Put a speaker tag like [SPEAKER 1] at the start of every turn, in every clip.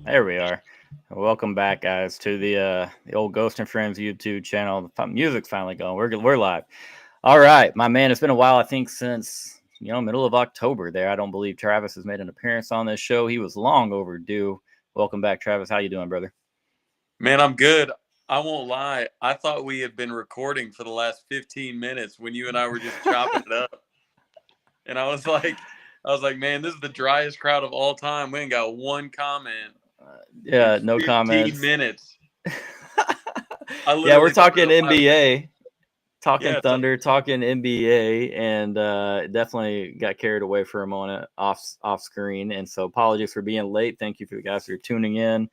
[SPEAKER 1] There we are. Welcome back, guys, to the old Ghost and Friends YouTube channel. The music's finally going. We're live. All right, my man. It's been a while. I think since middle of October. There, I don't believe Travis has made an appearance on this show. He was long overdue. Welcome back, Travis. How you doing, brother?
[SPEAKER 2] Man, I'm good. I won't lie. I thought we had been recording for the last 15 minutes when you and I were just chopping it up. And I was like, man, this is the driest crowd of all time. We ain't got one comment.
[SPEAKER 1] Yeah, no
[SPEAKER 2] 15
[SPEAKER 1] comments.
[SPEAKER 2] minutes.
[SPEAKER 1] Yeah, we're talking NBA, talking
[SPEAKER 2] Yeah,
[SPEAKER 1] Thunder, talking NBA, and definitely got carried away for a moment off screen. And so apologies for being late. Thank you for the guys who are tuning in.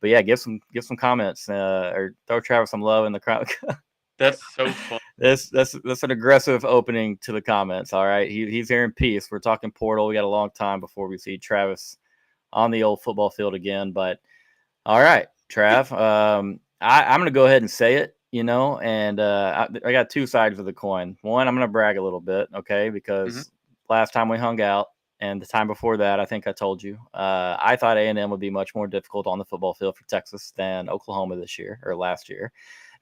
[SPEAKER 1] But yeah, give some comments or throw Travis some love in the crowd.
[SPEAKER 2] That's so fun.
[SPEAKER 1] That's an aggressive opening to the comments. All right, he's here in peace. We're talking portal. We got a long time before we see Travis on the old football field again. But all right, Trav, I'm gonna go ahead and say it. And I got two sides of the coin. One, I'm gonna brag a little bit, okay, because last time we hung out and the time before that, I think I told you, I thought A&M would be much more difficult on the football field for Texas than Oklahoma this year or last year.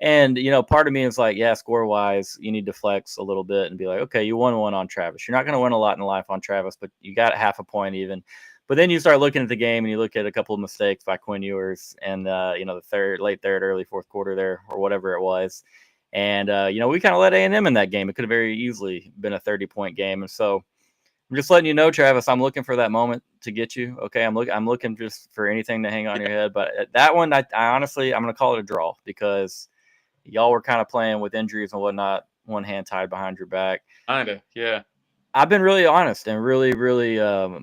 [SPEAKER 1] And, part of me is like, yeah, score-wise, you need to flex a little bit and be like, okay, you won one on Travis. You're not going to win a lot in life on Travis, but you got half a point even. But then you start looking at the game and you look at a couple of mistakes by Quinn Ewers and, the late third, early fourth quarter there or whatever it was. And, we kind of let A&M in that game. It could have very easily been a 30-point game. And so I'm just letting you know, Travis, I'm looking for that moment to get you. Okay, I'm looking just for anything to hang on your head. But that one, I honestly, I'm going to call it a draw because y'all were kind of playing with injuries and whatnot, one hand tied behind your back.
[SPEAKER 2] Kinda, yeah.
[SPEAKER 1] I've been really honest and really, really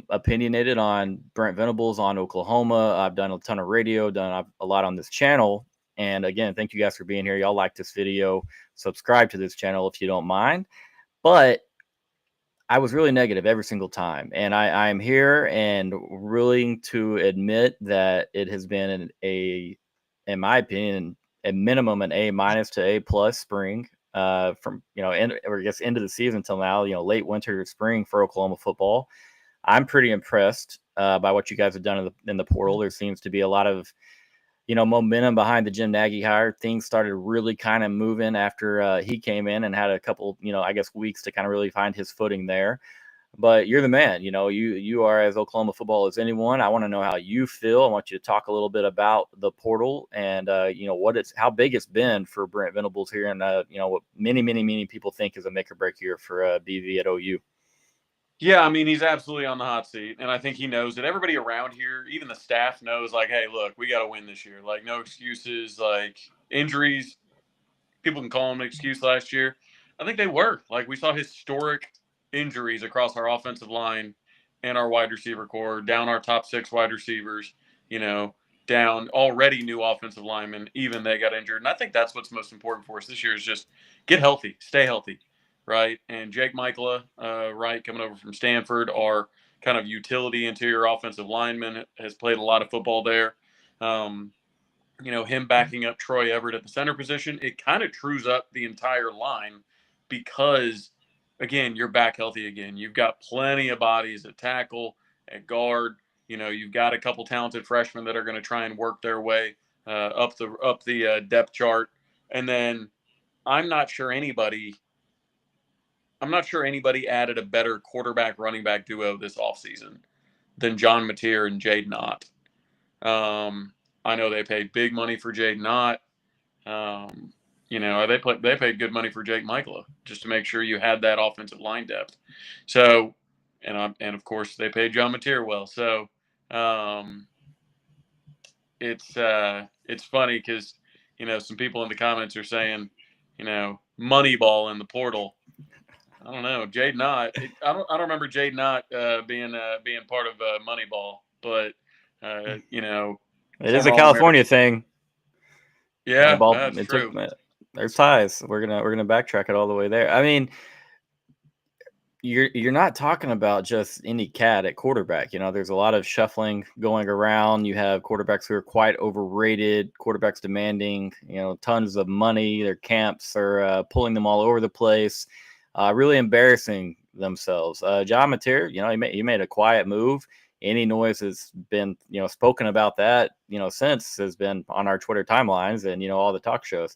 [SPEAKER 1] opinionated on Brent Venables on Oklahoma. I've done a ton of radio, done a lot on this channel. And again, thank you guys for being here. Y'all like this video. Subscribe to this channel if you don't mind. But I was really negative every single time. And I'm here and willing to admit that it has been in my opinion, a minimum an A- to A+ spring from or I guess end of the season till now, late winter to spring for Oklahoma football. I'm pretty impressed by what you guys have done in the portal. There seems to be a lot of momentum behind the Jim Nagy hire. Things started really kind of moving after he came in and had a couple I guess weeks to kind of really find his footing there. But you're the man. You are as Oklahoma football as anyone. I want to know how you feel. I want you to talk a little bit about the portal and how big it's been for Brent Venables here, and what many people think is a make or break year for BV at OU.
[SPEAKER 2] Yeah, I mean, he's absolutely on the hot seat, and I think he knows it. Everybody around here, even the staff, knows, like, hey, look, we got to win this year. Like, no excuses. Like, injuries, people can call them an excuse last year. I think they were. Like, we saw historic injuries across our offensive line and our wide receiver core, down our top 6 wide receivers, down already new offensive linemen, even they got injured. And I think that's what's most important for us this year is just get healthy, stay healthy, right? And Jake Michaela, right, coming over from Stanford, our kind of utility interior offensive lineman, has played a lot of football there. Him backing up Troy Everett at the center position, it kind of trues up the entire line because, again, you're back healthy again. You've got plenty of bodies at tackle, at guard. You've got a couple talented freshmen that are going to try and work their way up the depth chart. And then I'm not sure anybody added a better quarterback running back duo this offseason than John Mateer and Jade Knott. I know they paid big money for Jade Knott. They paid good money for Jake Michaela just to make sure you had that offensive line depth. So, and of course they paid John Mateer well. So, it's funny because some people in the comments are saying, Moneyball in the portal. I don't know. Jade Knott. I don't remember Jade Knott being part of Moneyball, but
[SPEAKER 1] It is a
[SPEAKER 2] former All
[SPEAKER 1] California
[SPEAKER 2] American.
[SPEAKER 1] thing.
[SPEAKER 2] Yeah,
[SPEAKER 1] Moneyball.
[SPEAKER 2] that's
[SPEAKER 1] It took.
[SPEAKER 2] true.
[SPEAKER 1] There's ties. We're gonna backtrack it all the way there. I mean, you're not talking about just any cat at quarterback. There's a lot of shuffling going around. You have quarterbacks who are quite overrated, quarterbacks demanding, tons of money. Their camps are pulling them all over the place, really embarrassing themselves. John Mateer, he made a quiet move. Any noise has been, spoken about that, since has been on our Twitter timelines and, all the talk shows.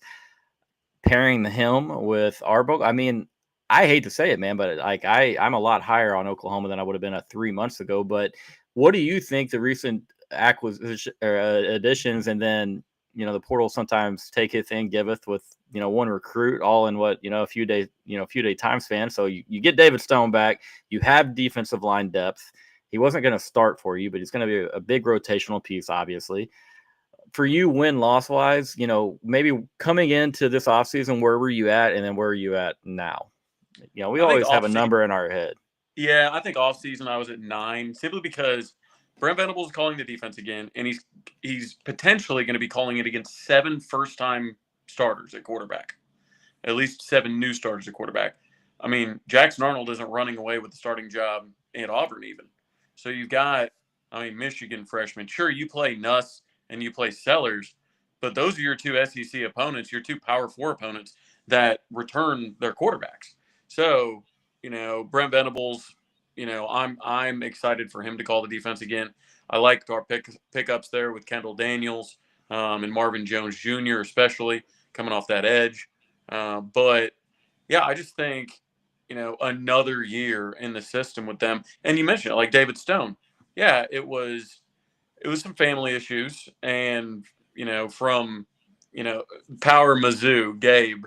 [SPEAKER 1] Pairing him with Arbo, I mean, I hate to say it, man, but like I'm a lot higher on Oklahoma than I would have been 3 months ago. But what do you think the recent acquisition or additions, and then the portal sometimes taketh and giveth with one recruit all in what a few day time span. So you get David Stone back, you have defensive line depth. He wasn't going to start for you, but he's going to be a big rotational piece, obviously for you win loss wise, maybe coming into this offseason, where were you at? And then where are you at now? We
[SPEAKER 2] I think
[SPEAKER 1] always have
[SPEAKER 2] off
[SPEAKER 1] a
[SPEAKER 2] season.
[SPEAKER 1] number in our head.
[SPEAKER 2] Yeah, I think off season I was at 9 simply because Brent Venables is calling the defense again, and he's potentially going to be calling it against 7 first-time starters at quarterback, at least 7 new starters at quarterback. I mean, Jackson Arnold isn't running away with the starting job at Auburn even. So you've got, Michigan freshmen. Sure, you play Nuss and you play Sellers, but those are your two SEC opponents, your two Power Four opponents that return their quarterbacks. So, Brent Venables, I'm excited for him to call the defense again. I liked our pickups there with Kendall Daniels and Marvin Jones Jr., especially coming off that edge. But yeah, I just think, another year in the system with them. And you mentioned it, like David Stone. Yeah, it was some family issues, and from Power Mizzou, Gabe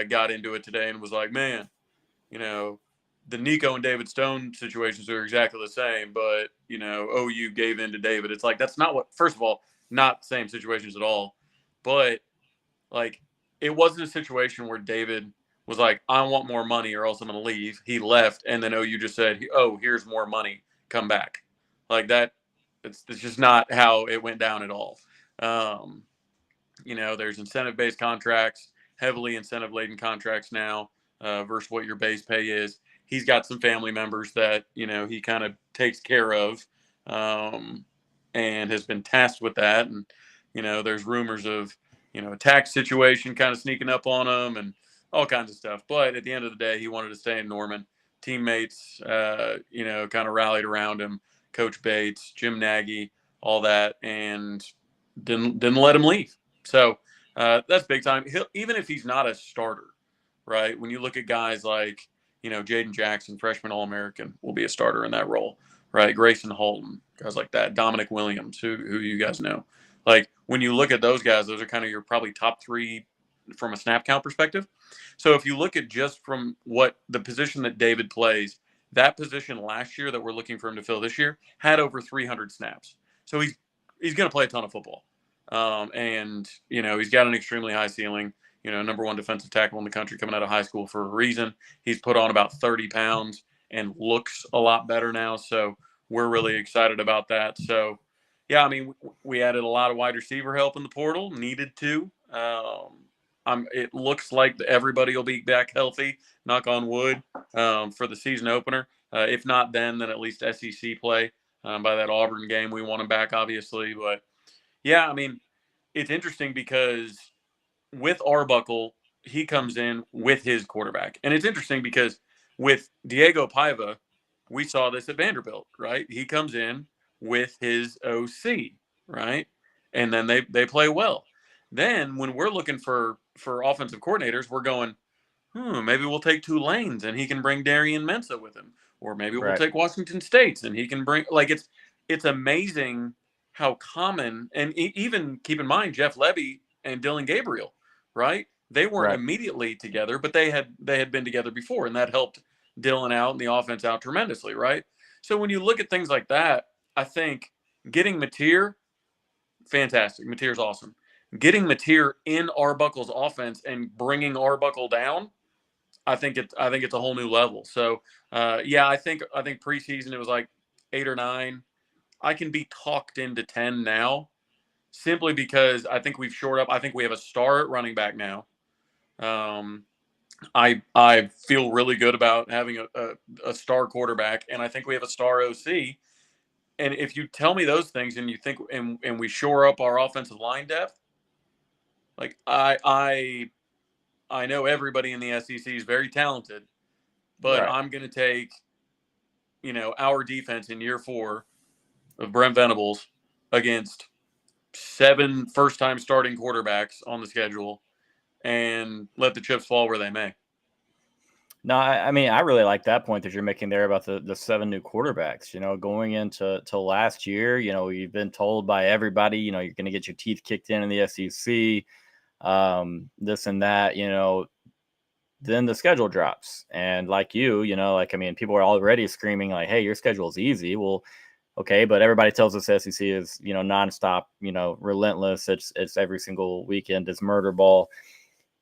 [SPEAKER 2] got into it today and was like, man, you know, the Nico and David Stone situations are exactly the same, but OU gave in to David. It's like that's not what. First of all, not same situations at all, but like it wasn't a situation where David was like, I want more money or else I'm going to leave. He left, and then OU just said, oh, here's more money, come back. Like that, it's just not how it went down at all. Um, there's incentive based contracts, heavily incentive laden contracts now versus what your base pay is. He's got some family members that, he kind of takes care of um, and has been tasked with that. And, there's rumors of, a tax situation kind of sneaking up on him and all kinds of stuff. But at the end of the day, he wanted to stay in Norman. Teammates, kind of rallied around him. Coach Bates, Jim Nagy, all that, and didn't let him leave. So that's big time. Even if he's not a starter, right? When you look at guys like Jaden Jackson, freshman All American, will be a starter in that role, right? Grayson Holton, guys like that. Dominic Williams, who you guys know. Like when you look at those guys, those are kind of your probably top 3 from a snap count perspective. So if you look at just from what the position that David plays, that position last year that we're looking for him to fill this year had over 300 snaps. So he's going to play a ton of football. And he's got an extremely high ceiling. Number 1 defensive tackle in the country coming out of high school for a reason. He's put on about 30 pounds and looks a lot better now. So we're really excited about that. So yeah, we added a lot of wide receiver help in the portal. Needed to. It looks like everybody will be back healthy. Knock on wood for the season opener. If not then at least SEC play by that Auburn game. We want them back, obviously, but yeah, it's interesting because with Arbuckle, he comes in with his quarterback. And it's interesting because with Diego Paiva, we saw this at Vanderbilt, right? He comes in with his OC, right? And then they play well. Then when we're looking for offensive coordinators, we're going, maybe we'll take Tulane's and he can bring Darian Mensa with him. Or maybe we'll
[SPEAKER 1] Right.
[SPEAKER 2] take Washington State's and he can bring it's amazing how common, and even keep in mind Jeff Levy and Dylan Gabriel, right? They weren't
[SPEAKER 1] Right.
[SPEAKER 2] immediately together, but they had been together before, and that helped Dylan out and the offense out tremendously, right? So when you look at things like that, I think getting Mateer, fantastic. Mateer's awesome. Getting Mateer in Arbuckle's offense and bringing Arbuckle down, I think it's a whole new level. So yeah, I think preseason it was like 8 or 9. I can be talked into 10 now, simply because I think we've shored up. I think we have a star at running back now. Um, I feel really good about having a star quarterback, and I think we have a star OC. And if you tell me those things, and you think, and we shore up our offensive line depth, like I know everybody in the SEC is very talented, but
[SPEAKER 1] Right.
[SPEAKER 2] I'm going to take our defense in year 4 of Brent Venables against 7 first-time starting quarterbacks on the schedule and let the chips fall where they may.
[SPEAKER 1] No, I mean, I really like that point that you're making there about the 7 new quarterbacks. Going into last year, you've been told by everybody, you're going to get your teeth kicked in the SEC, this and that. Then the schedule drops, and like I mean, people are already screaming like, "Hey, your schedule is easy." Well, okay, but everybody tells us SEC is nonstop, relentless. It's every single weekend is murder ball.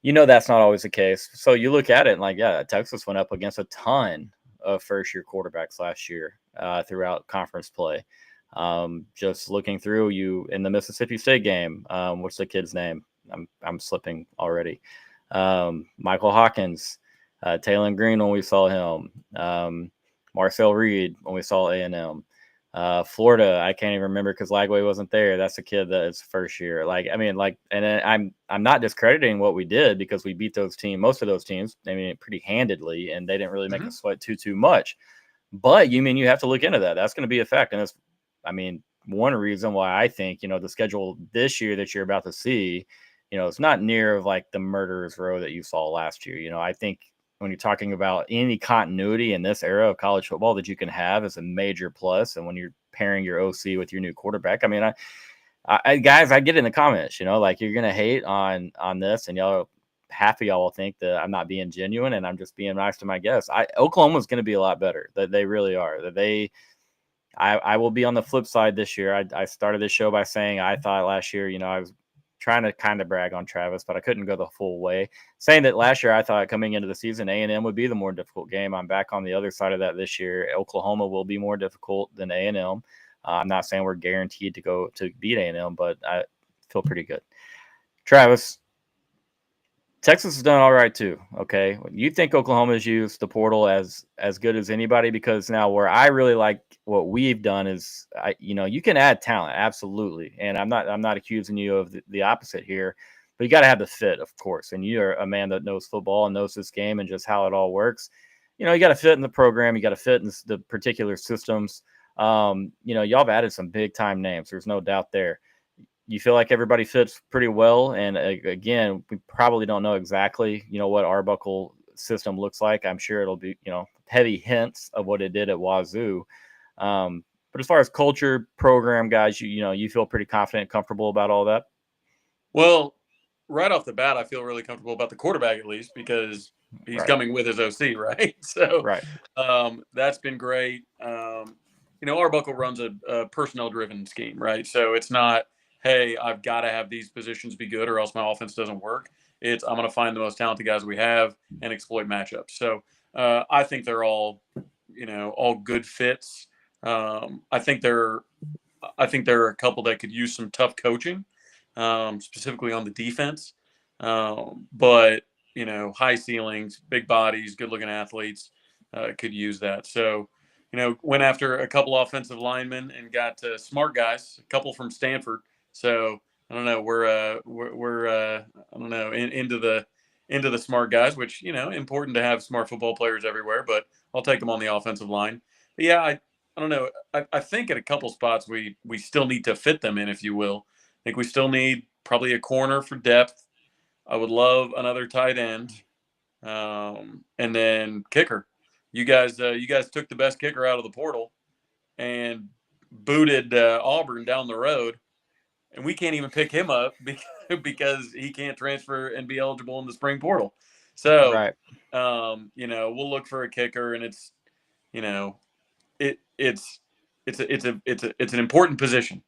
[SPEAKER 1] That's not always the case. So you look at it and like, yeah, Texas went up against a ton of first year quarterbacks last year throughout conference play. Just looking through you in the Mississippi State game, what's the kid's name? I'm slipping already. Michael Hawkins, Taylon Green when we saw him, Marcel Reed when we saw A&M. Florida, I can't even remember because Lagway wasn't there. That's a kid that is first year. Like, I mean, like, and I'm not discrediting what we did because we beat most of those teams. I mean, pretty handedly, and they didn't really make us sweat too much. But you have to look into that. That's going to be a fact, and it's, I mean, one reason why I think the schedule this year that you're about to see, it's not near of like the murderer's row that you saw last year. I think when you're talking about any continuity in this era of college football that you can have is a major plus. And when you're pairing your OC with your new quarterback, I mean, guys, I get in the comments, like you're going to hate on this, and half of y'all will think that I'm not being genuine and I'm just being nice to my guests. Oklahoma's going to be a lot better. That they really are. I will be on the flip side this year. I started this show by saying I thought last year, I was trying to kind of brag on Travis, but I couldn't go the full way. Saying that last year I thought coming into the season A&M would be the more difficult game. I'm back on the other side of that this year. Oklahoma will be more difficult than A&M. I'm not saying we're guaranteed to go to beat A&M, but I feel pretty good. Travis, Texas has done all right too. Okay, you think Oklahoma's used the portal as good as anybody? Because now where I really like what we've done is, you can add talent, absolutely, and I'm not accusing you of the opposite here, but you got to have the fit, of course. And you're a man that knows football and knows this game and just how it all works. You got to fit in the program, you got to fit in the particular systems. Y'all have added some big time names. There's no doubt there. You feel like everybody fits pretty well. And again, we probably don't know exactly, what Arbuckle system looks like. I'm sure it'll be, heavy hints of what it did at Wazoo. But as far as culture, program, guys, you feel pretty confident, comfortable about all that?
[SPEAKER 2] Well, right off the bat, I feel really comfortable about the quarterback, at least because he's
[SPEAKER 1] Right.
[SPEAKER 2] coming with his OC, right? So
[SPEAKER 1] Right.
[SPEAKER 2] that's been great. Arbuckle runs a personnel-driven scheme, right? So it's not, hey, I've got to have these positions be good or else my offense doesn't work. It's I'm going to find the most talented guys we have and exploit matchups. So I think they're all good fits. I think there are a couple that could use some tough coaching, specifically on the defense. But high ceilings, big bodies, good-looking athletes could use that. So, went after a couple offensive linemen and got smart guys, a couple from Stanford. So I don't know. We're I don't know into the smart guys, which important to have smart football players everywhere. But I'll take them on the offensive line. But yeah, I don't know. I think at a couple spots we still need to fit them in, if you will. I think we still need probably a corner for depth. I would love another tight end, and then kicker. You guys took the best kicker out of the portal and booted Auburn down the road, and we can't even pick him up because he can't transfer and be eligible in the spring portal. So,
[SPEAKER 1] Right.
[SPEAKER 2] we'll look for a kicker, and it's you know it's an important position.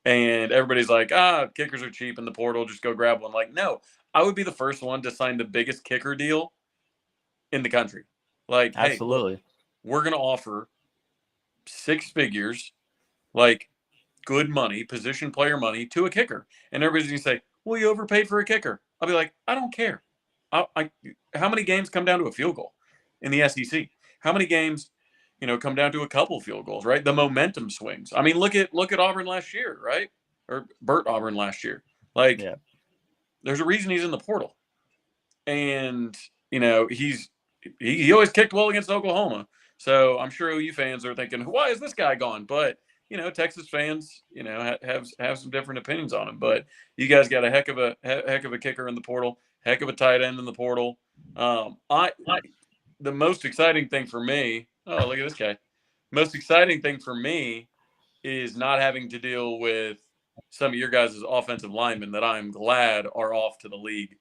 [SPEAKER 2] And everybody's like, kickers are cheap in the portal, just go grab one. Like, no, I would be the first one to sign the biggest kicker deal in the country. Like, hey, look,
[SPEAKER 1] Absolutely.
[SPEAKER 2] we're going to offer 6 figures, like good money, position player money to a kicker. And everybody's going to say, well, you overpaid for a kicker. I'll be like, I don't care. How many games come down to a field goal in the SEC? How many games, come down to a couple field goals, right? The momentum swings. I mean, look at Auburn last year, right? Or Burt Auburn last year. Like,
[SPEAKER 1] Yeah.
[SPEAKER 2] there's a reason he's in the portal. And, he always kicked well against Oklahoma. So I'm sure OU fans are thinking, why is this guy gone? But Texas fans, have some different opinions on him. But you guys got a heck of a kicker in the portal, heck of a tight end in the portal. The most exciting thing for me. Oh, look at this guy. Most exciting thing for me is not having to deal with some of your guys' offensive linemen that I'm glad are off to the league.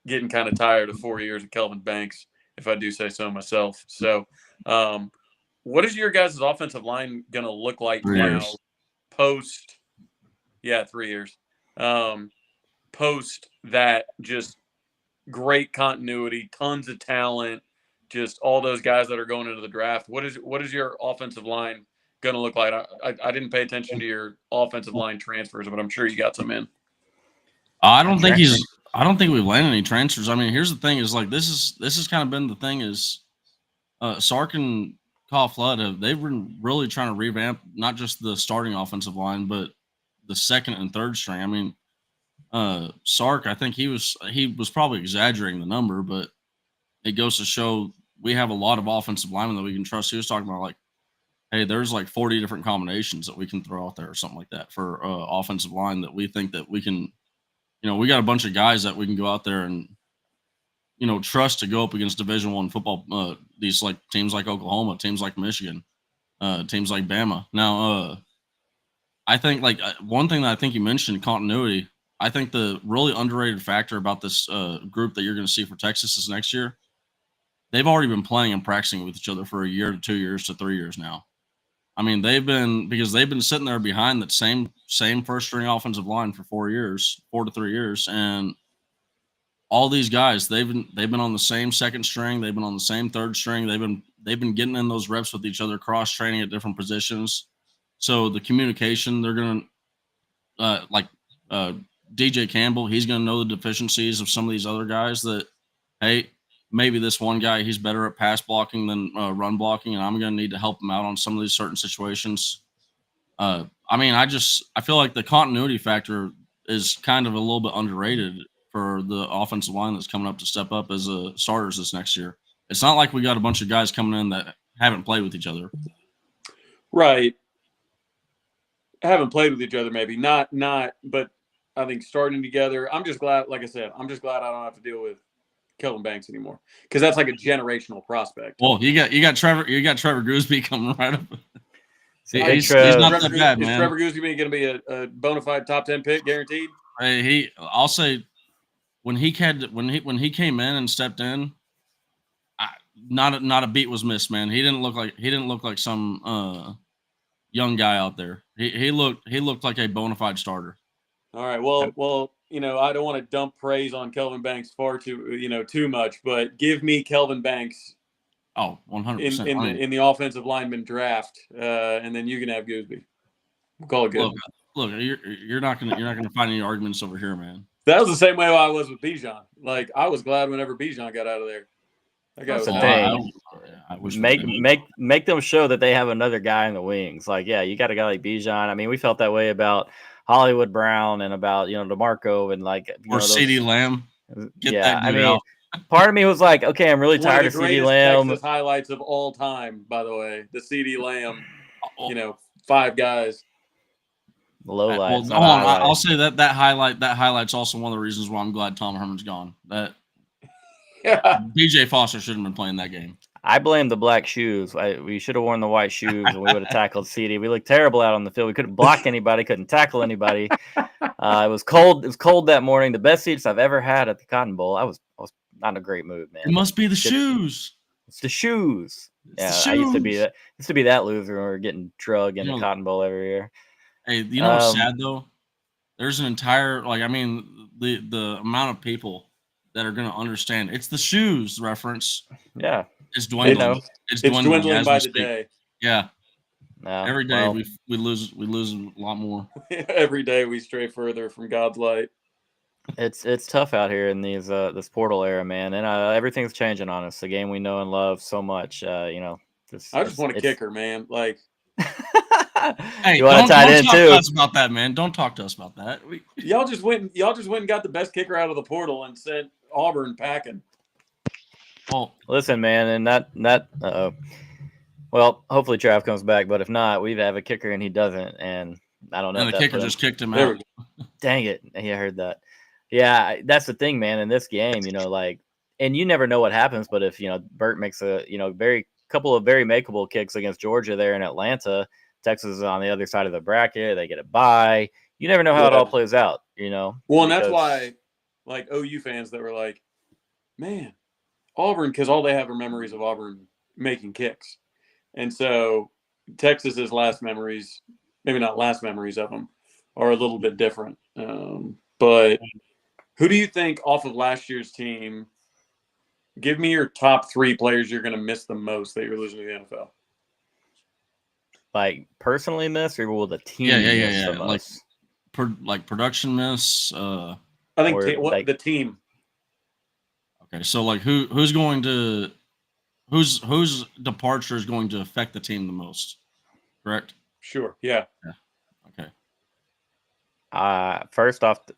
[SPEAKER 2] Getting kind of tired of 4 years of Kelvin Banks, if I do say so myself. So, what is your guys' offensive line going to look like
[SPEAKER 3] 3
[SPEAKER 2] now
[SPEAKER 3] years.
[SPEAKER 2] post? Yeah, 3 years. Post that, just great continuity, tons of talent, just all those guys that are going into the draft. What is your offensive line going to look like? I didn't pay attention to your offensive line transfers, but I'm sure you got some in.
[SPEAKER 3] I don't think we've landed any transfers. I mean, here's the thing: is like this has kind of been the thing is, Sark and Kyle Flood they've been really trying to revamp not just the starting offensive line, but the second and third string. I mean, Sark, I think he was probably exaggerating the number, but it goes to show we have a lot of offensive linemen that we can trust. He was talking about like, hey, there's like 40 different combinations that we can throw out there or something like that for offensive line that we think that we can. We got a bunch of guys that we can go out there and, trust to go up against Division I football. These like teams like Oklahoma, teams like Michigan, teams like Bama. Now, I think like one thing that I think you mentioned, continuity. I think the really underrated factor about this group that you're going to see for Texas is next year. They've already been playing and practicing with each other for a year to 2 years to 3 years now. I mean, they've been sitting there behind that same first string offensive line for 4 to 3 years, and all these guys they've been on the same second string, they've been on the same third string, they've been getting in those reps with each other, cross training at different positions. So the communication, they're gonna DJ Campbell, he's gonna know the deficiencies of some of these other guys that, hey, maybe this one guy, he's better at pass blocking than run blocking, and I'm going to need to help him out on some of these certain situations. I mean, I feel like the continuity factor is kind of a little bit underrated for the offensive line that's coming up to step up as starters this next year. It's not like we got a bunch of guys coming in that haven't played with each other.
[SPEAKER 2] Right. Haven't played with each other, maybe. Not, but I think starting together, I'm just glad, like I said, I don't have to deal with Kelvin Banks anymore, because that's like a generational prospect.
[SPEAKER 3] Well, you got Trevor Gooseby coming right up.
[SPEAKER 1] He's
[SPEAKER 3] not that bad, man.
[SPEAKER 2] Is Trevor Gooseby going to be a bona fide top 10 pick, guaranteed?
[SPEAKER 3] Hey, I'll say when he came in and stepped in, not a beat was missed, man. He didn't look like some young guy out there. He looked like a bona fide starter.
[SPEAKER 2] All right. Well, I don't want to dump praise on Kelvin Banks too much, but give me Kelvin Banks.
[SPEAKER 3] Oh, 100%.
[SPEAKER 2] In the offensive lineman draft, and then you can have Gooseby. We'll call it good.
[SPEAKER 3] Look, you're not gonna find any arguments over here, man.
[SPEAKER 2] That was the same way I was with Bijan. Like, I was glad whenever Bijan got out of there. That guy was
[SPEAKER 1] I wish make them show that they have another guy in the wings. Like, yeah, you got a guy like Bijan. I mean, we felt that way about Hollywood Brown and about DeMarco and like
[SPEAKER 3] CeeDee Lamb.
[SPEAKER 1] Part of me was like, okay, I'm really tired of CeeDee Lamb.
[SPEAKER 2] Texas highlights of all time, by the way, the CeeDee Lamb. 5 guys.
[SPEAKER 1] Low lights.
[SPEAKER 3] Well, I'll say that highlight's also one of the reasons why I'm glad Tom Herman's gone. BJ Foster shouldn't have been playing that game.
[SPEAKER 1] I blame the black shoes. We should have worn the white shoes and we would have tackled CD. We looked terrible out on the field. We couldn't block anybody, couldn't tackle anybody. It was cold. It was cold that morning. The best seats I've ever had at the Cotton Bowl. I was not in a great mood, man.
[SPEAKER 3] It must be the shoes.
[SPEAKER 1] It's the shoes. I used to be that loser when we were getting drug in the Cotton Bowl every year.
[SPEAKER 3] Hey, you know what's sad though? There's an entire the amount of people that are going to understand. It's the shoes reference.
[SPEAKER 1] Yeah,
[SPEAKER 3] It's dwindling. It's dwindling
[SPEAKER 2] by the
[SPEAKER 3] speak.
[SPEAKER 2] day.
[SPEAKER 3] Yeah.
[SPEAKER 1] no,
[SPEAKER 3] Every day we lose a lot more.
[SPEAKER 2] Every day we stray further from God's light.
[SPEAKER 1] it's tough out here in these this portal era, man, and everything's changing on us. The game we know and love so much.
[SPEAKER 2] I just want a kicker, man. Like,
[SPEAKER 3] hey,
[SPEAKER 1] you want to
[SPEAKER 3] don't
[SPEAKER 1] tight end
[SPEAKER 3] talk
[SPEAKER 1] too?
[SPEAKER 3] to us about that, man. Don't talk to us about that.
[SPEAKER 2] y'all just went and got the best kicker out of the portal and sent Auburn packing.
[SPEAKER 3] Well,
[SPEAKER 1] listen, man, and that well, hopefully Trav comes back, but if not, we have a kicker and he doesn't, and I don't know.
[SPEAKER 3] And
[SPEAKER 1] if
[SPEAKER 3] the
[SPEAKER 1] that
[SPEAKER 3] kicker
[SPEAKER 1] put him,
[SPEAKER 3] just kicked him out.
[SPEAKER 1] Dang it! Yeah, I heard that. Yeah, that's the thing, man. In this game, like, and you never know what happens, but if Burt makes a couple of very makeable kicks against Georgia there in Atlanta, Texas is on the other side of the bracket, they get a bye. You never know how it all plays out,
[SPEAKER 2] Well, and that's why, like, OU fans that were like, man, Auburn, because all they have are memories of Auburn making kicks. And so Texas's last memories, maybe not last memories of them, are a little bit different. But who do you think off of last year's team, give me your top 3 players you're going to miss the most that you're losing to the NFL?
[SPEAKER 1] Like, personally miss, or will the team
[SPEAKER 3] miss
[SPEAKER 1] the most?
[SPEAKER 3] Like production miss?
[SPEAKER 2] I think the team.
[SPEAKER 3] Okay, so like whose departure is going to affect the team the most? Correct?
[SPEAKER 2] Sure. Yeah.
[SPEAKER 3] Okay.
[SPEAKER 1] First off the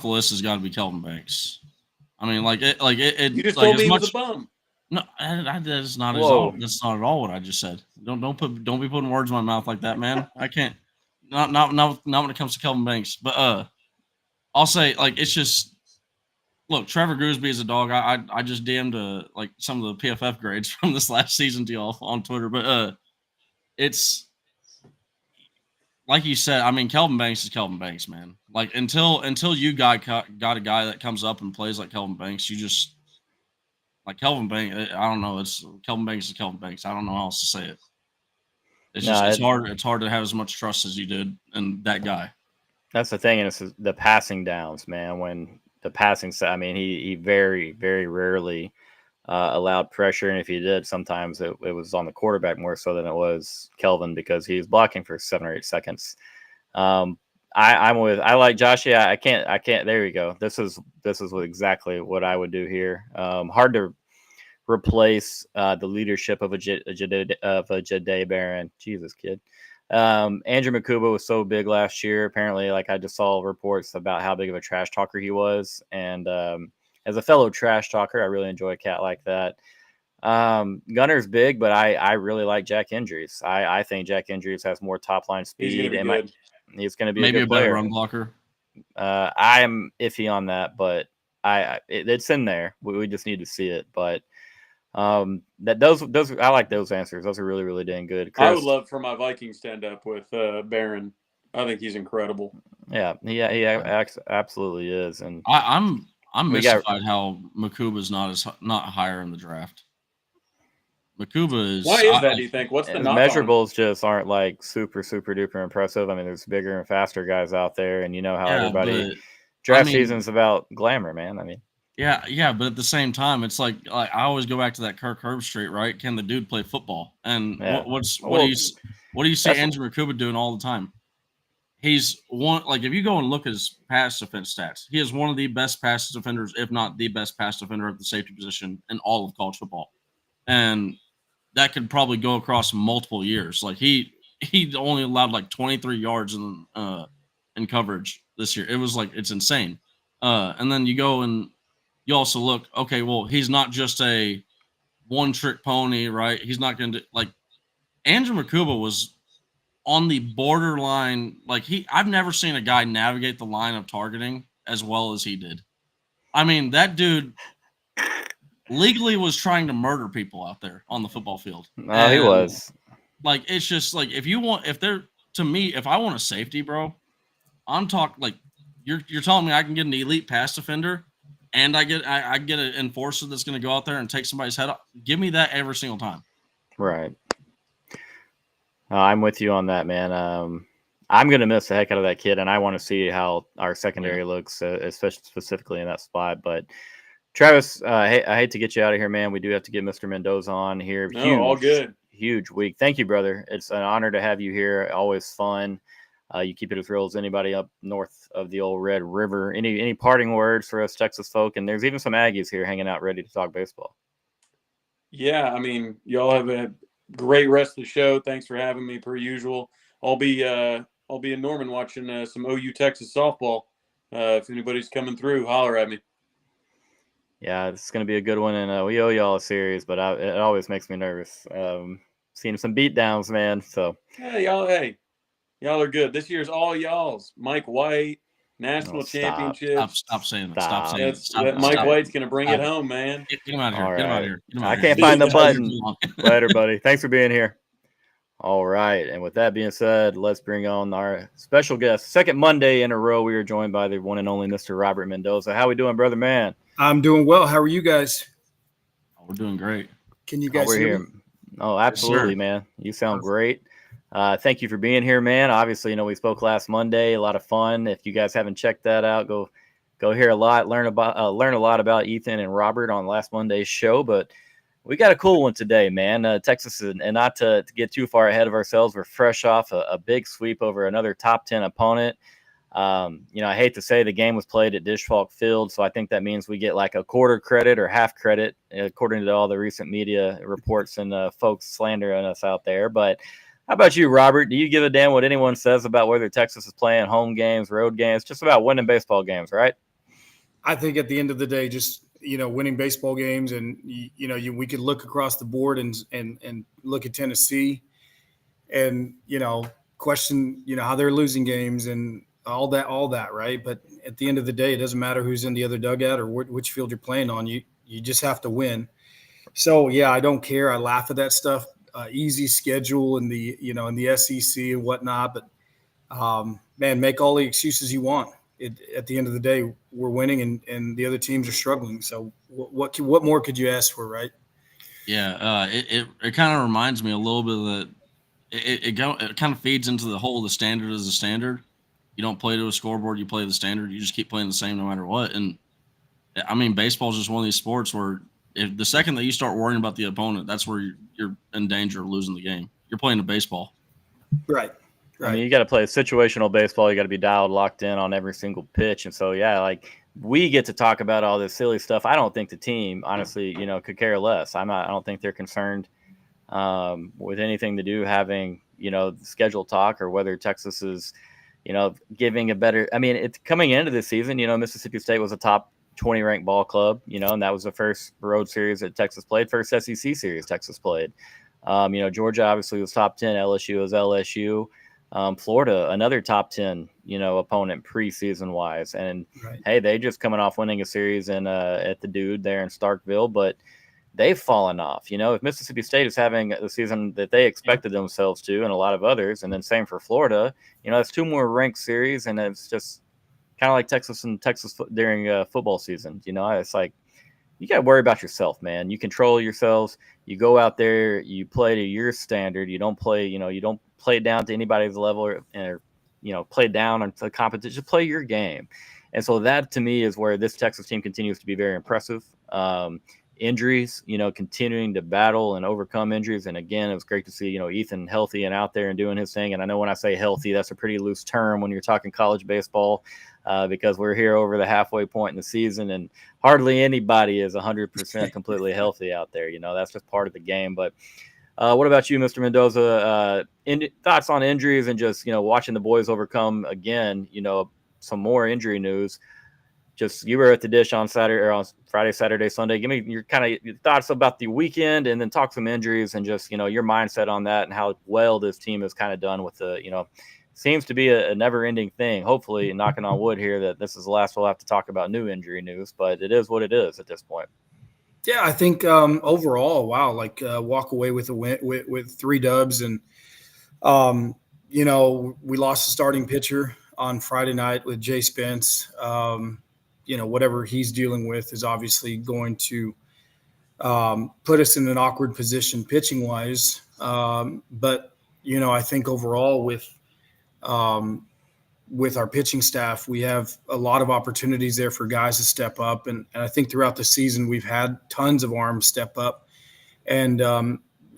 [SPEAKER 3] list has got to be Kelvin Banks. I mean, it.
[SPEAKER 2] You just
[SPEAKER 3] like,
[SPEAKER 2] told me he was a bum.
[SPEAKER 3] No, that's not at all. That's not at all what I just said. Don't be putting words in my mouth like that, man. I can't. Not when it comes to Kelvin Banks. But I'll say, like, it's just, look, Trevor Gooseby is a dog. I just DM'd like some of the PFF grades from this last season to y'all on Twitter. But it's like you said. I mean, Kelvin Banks is Kelvin Banks, man. Like, until you got a guy that comes up and plays like Kelvin Banks, you just. Like Kelvin Banks, I don't know. It's Kelvin Banks is Kelvin Banks. I don't know how else to say it. It's hard. It's hard to have as much trust as you did in that guy.
[SPEAKER 1] That's the thing, and it's the passing downs, man. When the passing side, I mean, he very, very rarely allowed pressure, and if he did, sometimes it was on the quarterback more so than it was Kelvin because he was blocking for 7 or 8 seconds. I like Josh. Yeah, I can't. There you go. This is exactly what I would do here. Hard to replace the leadership of a Jahdae Barron. Jesus, kid. Andrew Makuba was so big last year. Apparently, like, I just saw reports about how big of a trash talker he was. And as a fellow trash talker, I really enjoy a cat like that. Gunner's big, but I really like Jack Hendries. I think Jack Hendries has more top line speed. He's going to be
[SPEAKER 3] maybe
[SPEAKER 1] a good
[SPEAKER 3] better
[SPEAKER 1] player.
[SPEAKER 3] Run blocker.
[SPEAKER 1] I am iffy on that, but it's in there. We just need to see it. But those I like those answers. Those are really, really dang good. Chris,
[SPEAKER 2] I would love for my Vikings stand up with Barron. I think he's incredible.
[SPEAKER 1] Yeah, he absolutely is. And
[SPEAKER 3] I'm mystified how Makuba's not higher in the draft. Makuba is.
[SPEAKER 2] Why is that? Do you think? What's the
[SPEAKER 1] measurables just aren't like super duper impressive. I mean, there's bigger and faster guys out there, and you know how everybody draft season's about glamour, man. I mean,
[SPEAKER 3] yeah, but at the same time, it's like I always go back to that Kirk Herbstreit, right? Can the dude play football? And what do you see Andrew Makuba doing all the time? He's one, like, if you go and look at his pass defense stats, he is one of the best pass defenders, if not the best pass defender at the safety position in all of college football. And that could probably go across multiple years. Like, he only allowed like 23 yards in coverage this year. It was like, it's insane. And then you go and you also look, okay, well, he's not just a one-trick pony, right? He's not going to, like, Andrew Makuba was on the borderline. Like, I've never seen a guy navigate the line of targeting as well as he did. I mean, that dude legally was trying to murder people out there on the football field.
[SPEAKER 1] No, he was.
[SPEAKER 3] Like, it's just like, if I want a safety, bro, I'm talking like you're telling me I can get an elite pass defender and I get an enforcer that's going to go out there and take somebody's head off. Give me that every single time.
[SPEAKER 1] Right. I'm with you on that, man. I'm going to miss the heck out of that kid, and I want to see how our secondary looks, especially specifically in that spot. But Travis, I hate to get you out of here, man. We do have to get Mr. Mendoza on here.
[SPEAKER 2] No, all good.
[SPEAKER 1] Huge week. Thank you, brother. It's an honor to have you here. Always fun. You keep it as real as anybody up north of the old Red River. Any parting words for us Texas folk? And there's even some Aggies here hanging out ready to talk baseball.
[SPEAKER 2] Yeah, I mean, y'all have a great rest of the show. Thanks for having me, per usual. I'll be in Norman watching some OU Texas softball. If anybody's coming through, holler at me.
[SPEAKER 1] Yeah, it's going to be a good one, and we owe y'all a series, but it always makes me nervous. Seeing some beatdowns, man. So
[SPEAKER 2] hey, y'all are good. This year's all y'all's. Mike White, national championships.
[SPEAKER 3] Stop saying that. Stop saying
[SPEAKER 2] that. Mike White's going to bring it home, man.
[SPEAKER 3] Get him out of here.
[SPEAKER 1] All
[SPEAKER 3] Get him out
[SPEAKER 1] right.
[SPEAKER 3] of here. Get him out
[SPEAKER 1] I
[SPEAKER 3] of
[SPEAKER 1] can't
[SPEAKER 3] here.
[SPEAKER 1] find the button. Later, buddy. Thanks for being here. All right. And with that being said, let's bring on our special guest. Second Monday in a row, we are joined by the one and only Mr. Robert Mendoza. How we doing, brother man?
[SPEAKER 4] I'm doing well. How are you guys?
[SPEAKER 3] We're doing great.
[SPEAKER 4] Can you guys hear me?
[SPEAKER 1] Oh, absolutely,
[SPEAKER 3] yes,
[SPEAKER 1] man. You sound great. Thank you for being here, man. Obviously, we spoke last Monday. A lot of fun. If you guys haven't checked that out, go hear a lot, learn a lot about Ethan and Robert on last Monday's show. But we got a cool one today, man. Texas, and not to get too far ahead of ourselves, we're fresh off a big sweep over another top 10 opponent. I hate to say the game was played at Dish Falk Field, so I think that means we get like a quarter credit or half credit, according to all the recent media reports and folks slandering us out there. But how about you, Robert? Do you give a damn what anyone says about whether Texas is playing home games, road games? Just about winning baseball games, right?
[SPEAKER 4] I think at the end of the day, just winning baseball games, and we could look across the board and look at Tennessee, and question how they're losing games and all that, right? But at the end of the day, it doesn't matter who's in the other dugout or which field you're playing on. You just have to win. So yeah, I don't care. I laugh at that stuff. Easy schedule in the in the SEC and whatnot, but man, make all the excuses you want. At the end of the day, we're winning and the other teams are struggling. So what more could you ask for, right?
[SPEAKER 3] Yeah, it kind of reminds me a little bit of the. It kind of feeds into the whole the standard is a standard. You don't play to a scoreboard, you play the standard. You just keep playing the same no matter what. And I mean, baseball is just one of these sports where if the second that you start worrying about the opponent, that's where you're in danger of losing the game. You're playing a baseball.
[SPEAKER 4] Right.
[SPEAKER 1] I mean, you got to play situational baseball. You got to be dialed, locked in on every single pitch. And so, yeah, like we get to talk about all this silly stuff. I don't think the team, honestly, could care less. I don't think they're concerned with anything to do having, schedule talk or whether Texas is, giving a better. I mean, it's coming into this season. Mississippi State was a top 20 ranked ball club, and that was the first road series that Texas played, first SEC series Texas played. Georgia obviously was top 10. LSU was LSU. Florida, another top 10, opponent preseason wise. And
[SPEAKER 4] right.
[SPEAKER 1] Hey, they just coming off winning a series at the Dude there in Starkville, but they've fallen off. If Mississippi State is having the season that they expected themselves to, and a lot of others, and then same for Florida, it's two more ranked series, and it's just kind of like Texas and Texas during football season. It's like you got to worry about yourself, man. You control yourselves. You go out there, you play to your standard. You don't play, you don't play down to anybody's level or play down on the competition. Just play your game. And so that to me is where this Texas team continues to be very impressive. Injuries, continuing to battle and overcome injuries. And again, it was great to see, Ethan healthy and out there and doing his thing. And I know when I say healthy, that's a pretty loose term when you're talking college baseball. Because we're here over the halfway point in the season and hardly anybody is 100% completely healthy out there. That's just part of the game. But what about you, Mr. Mendoza? Thoughts on injuries and just, watching the boys overcome again, some more injury news. Just you were at the Dish on Saturday or on Friday, Saturday, Sunday. Give me your thoughts about the weekend and then talk some injuries and just, your mindset on that and how well this team has kind of done with the, seems to be a never-ending thing. Hopefully, knocking on wood here, that this is the last we'll have to talk about new injury news, but it is what it is at this point.
[SPEAKER 4] Yeah, I think overall, wow, walk away with a win with 3 dubs, and we lost the starting pitcher on Friday night with Jay Spence. Whatever he's dealing with is obviously going to put us in an awkward position pitching wise. But I think overall with with our pitching staff, we have a lot of opportunities there for guys to step up. And I think throughout the season, we've had tons of arms step up. And,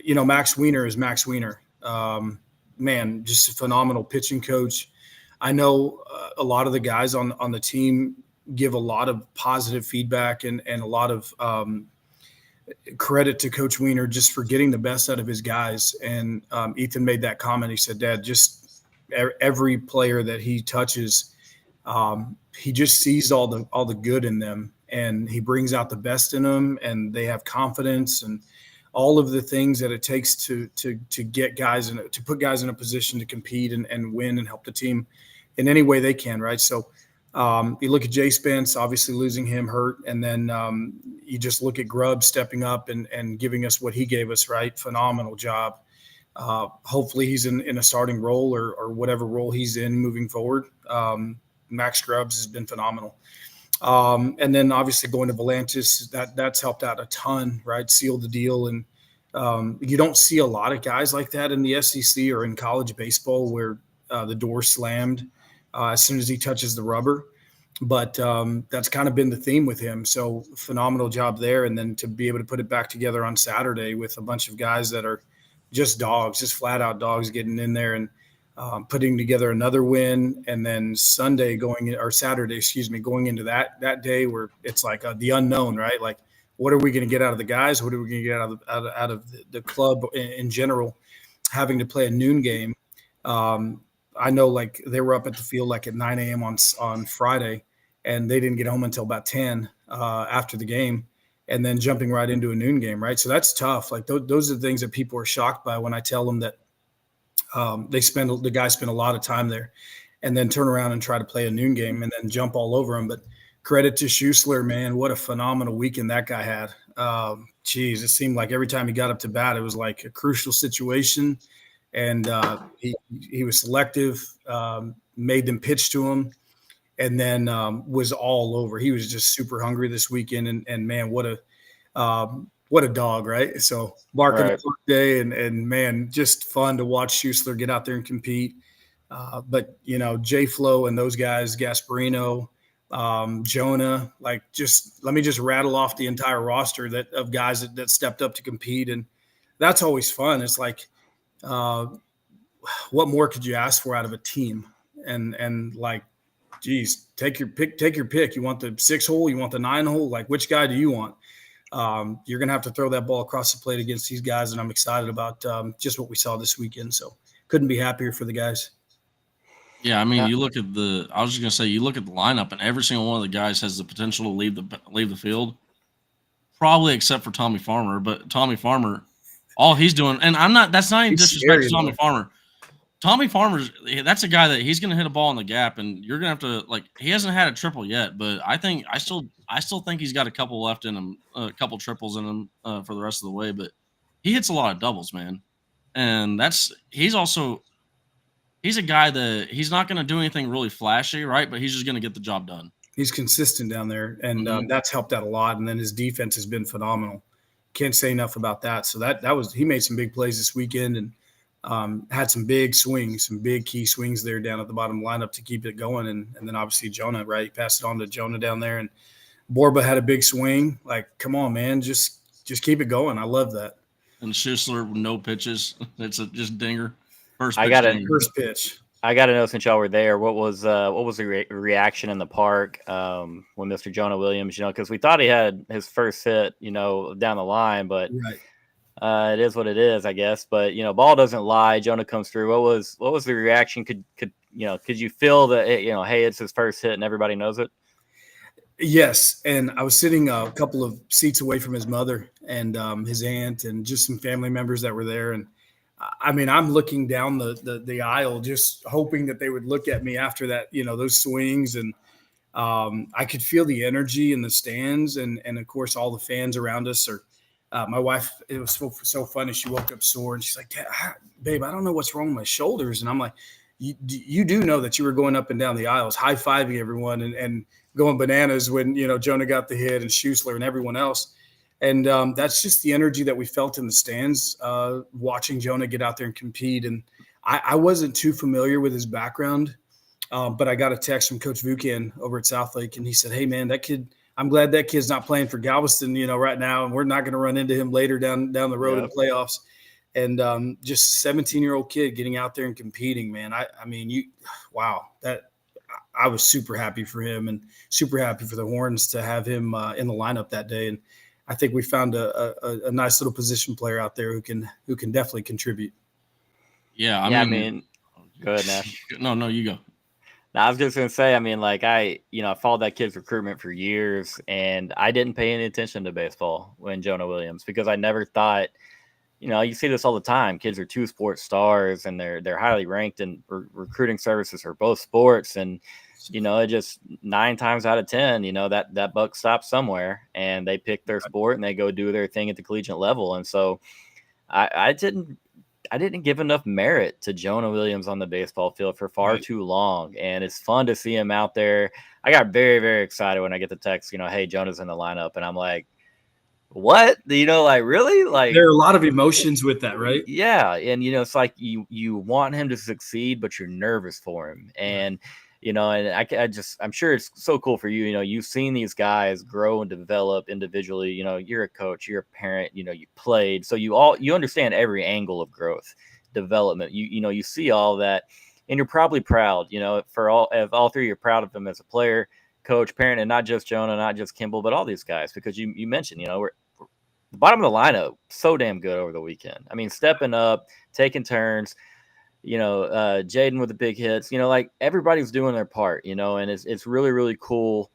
[SPEAKER 4] Max Weiner is Max Weiner. Man, just a phenomenal pitching coach. I know a lot of the guys on the team give a lot of positive feedback and a lot of credit to Coach Weiner just for getting the best out of his guys. And Ethan made that comment. He said, Dad, just every player that he touches, he just sees all the good in them, and he brings out the best in them, and they have confidence and all of the things that it takes to get guys to put guys in a position to compete and win and help the team in any way they can. Right. So you look at Jay Spence, obviously losing him hurt. And then you just look at Grubb stepping up and giving us what he gave us. Right. Phenomenal job. Hopefully he's in a starting role or whatever role he's in moving forward. Max Grubbs has been phenomenal. And then obviously going to Volantis, that's helped out a ton, right? Sealed the deal. And you don't see a lot of guys like that in the SEC or in college baseball where the door slammed as soon as he touches the rubber. But that's kind of been the theme with him. So phenomenal job there. And then to be able to put it back together on Saturday with a bunch of guys that are just dogs, just flat out dogs getting in there and putting together another win. And then Saturday, going into that day where it's like the unknown, right? Like, what are we going to get out of the guys? What are we going to get out of the club in general, having to play a noon game? I know like they were up at the field like at 9 a.m. on Friday, and they didn't get home until about 10 after the game. And then jumping right into a noon game, right? So that's tough. Like those are the things that people are shocked by when I tell them that the guys spend a lot of time there, and then turn around and try to play a noon game and then jump all over them. But credit to Schuessler, man, what a phenomenal weekend that guy had. It seemed like every time he got up to bat, it was like a crucial situation, and he was selective, made them pitch to him. And then was all over. He was just super hungry this weekend, and man, what a dog, right? So barking
[SPEAKER 1] right.
[SPEAKER 4] all day, and man, just fun to watch Schuessler get out there and compete. But J Flo and those guys, Gasparino, Jonah, like let me just rattle off the entire roster of guys that stepped up to compete, and that's always fun. It's like, what more could you ask for out of a team? And like, geez, take your pick. You want the 6-hole? You want the 9-hole? Like, which guy do you want? You're going to have to throw that ball across the plate against these guys, and I'm excited about just what we saw this weekend. So couldn't be happier for the guys.
[SPEAKER 3] Yeah, I mean, you look at I was just going to say, you look at the lineup, and every single one of the guys has the potential to leave the field, probably except for Tommy Farmer. But Tommy Farmer, all he's doing, and that's not even disrespect to Tommy Farmer. Tommy Farmer's, that's a guy that he's going to hit a ball in the gap, and you're going to have to, like, he hasn't had a triple yet, but I still think he's got a couple left in him, a couple triples in him for the rest of the way, but he hits a lot of doubles, man. And he's a guy that he's not going to do anything really flashy, right? But he's just going to get the job done. He's
[SPEAKER 4] consistent down there, and that's helped out a lot. And then his defense has been phenomenal. Can't say enough about that. So he made some big plays this weekend, and had some big swings, some big key swings there down at the bottom lineup to keep it going. And then obviously Jonah, right? Passed it on to Jonah down there, and Borba had a big swing. Like, come on, man, just keep it going. I love that.
[SPEAKER 3] And Schuessler with no pitches. It's just dinger. First
[SPEAKER 4] pitch.
[SPEAKER 1] I got to know, since y'all were there, what was the reaction in the park when Mr. Jonah Williams, because we thought he had his first hit, down the line, but
[SPEAKER 4] right.
[SPEAKER 1] It is what it is, I guess. But ball doesn't lie. Jonah comes through. What was the reaction? Could you feel that hey, it's his first hit and everybody knows it?
[SPEAKER 4] Yes, and I was sitting a couple of seats away from his mother and his aunt and just some family members that were there, and I mean, I'm looking down the aisle, just hoping that they would look at me after that, those swings, and I could feel the energy in the stands, and of course all the fans around us are. My wife, it was so funny. She woke up sore, and she's like, "Babe, I don't know what's wrong with my shoulders." And I'm like, "You do know that you were going up and down the aisles, high-fiving everyone, and going bananas when Jonah got the hit, and Schuessler and everyone else." And that's just the energy that we felt in the stands, watching Jonah get out there and compete. And I wasn't too familiar with his background, but I got a text from Coach Vukan over at Southlake, and he said, "Hey, man, that kid. I'm glad that kid's not playing for Galveston, right now, and we're not going to run into him later down the road in playoffs." And just a 17-year-old kid getting out there and competing, man. I mean, wow, that I was super happy for him and super happy for the Horns to have him in the lineup that day. And I think we found a nice little position player out there who can definitely contribute.
[SPEAKER 3] Yeah,
[SPEAKER 1] I mean, go ahead, Nash.
[SPEAKER 3] No, you go.
[SPEAKER 1] Now, I was just gonna say, I mean, like I followed that kid's recruitment for years, and I didn't pay any attention to baseball when Jonah Williams, because I never thought, you see this all the time. Kids are 2-sport stars, and they're highly ranked in recruiting services for both sports, and it just 9 times out of 10, that buck stops somewhere, and they pick their sport and they go do their thing at the collegiate level. And so I didn't give enough merit to Jonah Williams on the baseball field for far too long. And it's fun to see him out there. I got very, very excited when I get the text, hey, Jonah's in the lineup. And I'm like, what? Like, really? Like,
[SPEAKER 4] there are a lot of emotions with that, right?
[SPEAKER 1] Yeah. And, it's like you want him to succeed, but you're nervous for him. And, and I'm sure it's so cool for you. You've seen these guys grow and develop individually. You're a coach, you're a parent, you played. So you understand every angle of growth, development. You see all that, and you're probably proud, for all three, you're proud of him as a player, coach, parent, and not just Jonah, not just Kimball, but all these guys, because you mentioned, we're the bottom of the lineup, so damn good over the weekend. I mean, stepping up, taking turns, Jaden with the big hits, like everybody's doing their part, and it's really, really cool.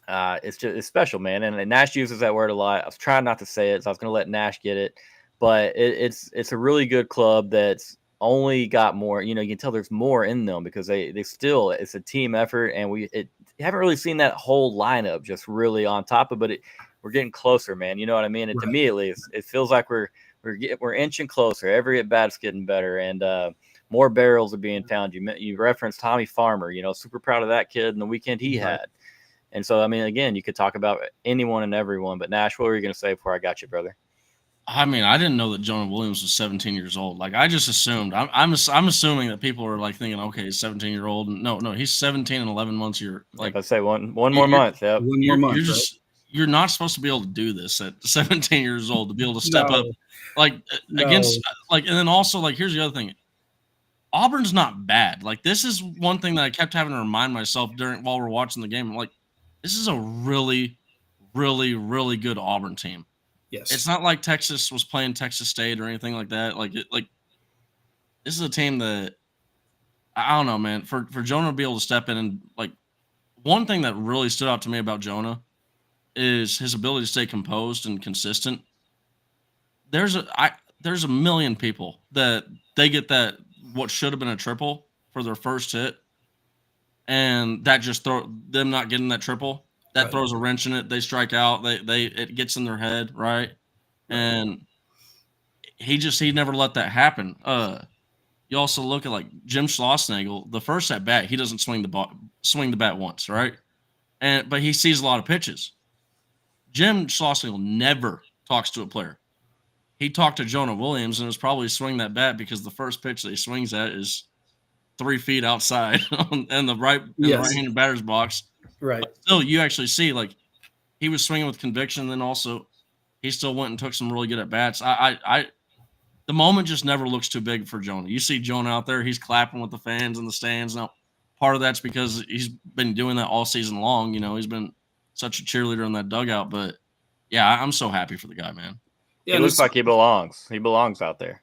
[SPEAKER 1] It's special, man. And Nash uses that word a lot. I was trying not to say it, so I was going to let Nash get it, but it's a really good club that's only got more, you can tell there's more in them, because they still, it's a team effort, and you haven't really seen that whole lineup just really on top of, but we're getting closer, man. You know what I mean? And to me, at least, it feels like we're inching closer. Every at bat's getting better, and more barrels are being found. You referenced Tommy Farmer. Super proud of that kid and the weekend he had. And so, I mean, again, you could talk about anyone and everyone. But Nash, what were you going to say before I got you, brother?
[SPEAKER 3] I mean, I didn't know that Jonah Williams was 17 years old. Like, I just assumed. I'm assuming that people are like thinking, okay, he's 17-year-old. No, he's 17 and 11 months. Like,
[SPEAKER 1] let's say one more month. Yep.
[SPEAKER 4] One more month.
[SPEAKER 3] You're not supposed to be able to do this at 17 years old, to be able to step up, against, and then also, here's the other thing. Auburn's not bad. Like, this is one thing that I kept having to remind myself while we're watching the game. Like, this is a really, really, really good Auburn team.
[SPEAKER 4] Yes.
[SPEAKER 3] It's not like Texas was playing Texas State or anything like that. This is a team that, I don't know, man, for Jonah to be able to step in and, one thing that really stood out to me about Jonah is his ability to stay composed and consistent. There's a million people that they get that what should have been a triple for their first hit, and that just them not getting that triple, that throws a wrench in it. They strike out. It gets in their head, right? And he never let that happen. You also look at Jim Schlossnagle. The first at bat, he doesn't swing the bat once, right? But he sees a lot of pitches. Jim Schlossnagle never talks to a player. He talked to Jonah Williams and was probably swing that bat because the first pitch that he swings at is 3 feet outside in the right-handed batter's box.
[SPEAKER 4] Right.
[SPEAKER 3] But still, you actually see he was swinging with conviction. Then also, he still went and took some really good at bats. The moment just never looks too big for Jonah. You see Jonah out there; he's clapping with the fans in the stands. Now, part of that's because he's been doing that all season long. He's been such a cheerleader in that dugout. But yeah, I'm so happy for the guy, man.
[SPEAKER 1] Yeah, he looks like he belongs. He belongs out there.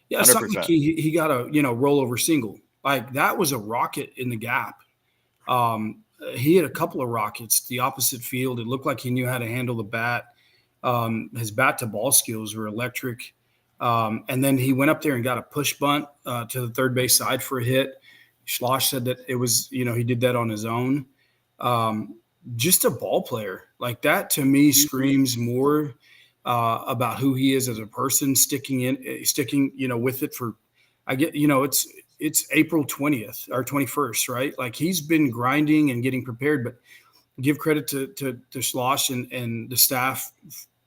[SPEAKER 4] Yeah, it's not like he got a rollover single. Like, that was a rocket in the gap. He had a couple of rockets the opposite field. It looked like he knew how to handle the bat. His bat to ball skills were electric. And then he went up there and got a push bunt to the third base side for a hit. Schloss said that it was, he did that on his own. Just a ball player like that, to me, screams more about who he is as a person, sticking with it for, it's April 20th or 21st, right? Like, he's been grinding and getting prepared, but give credit to Schloss and the staff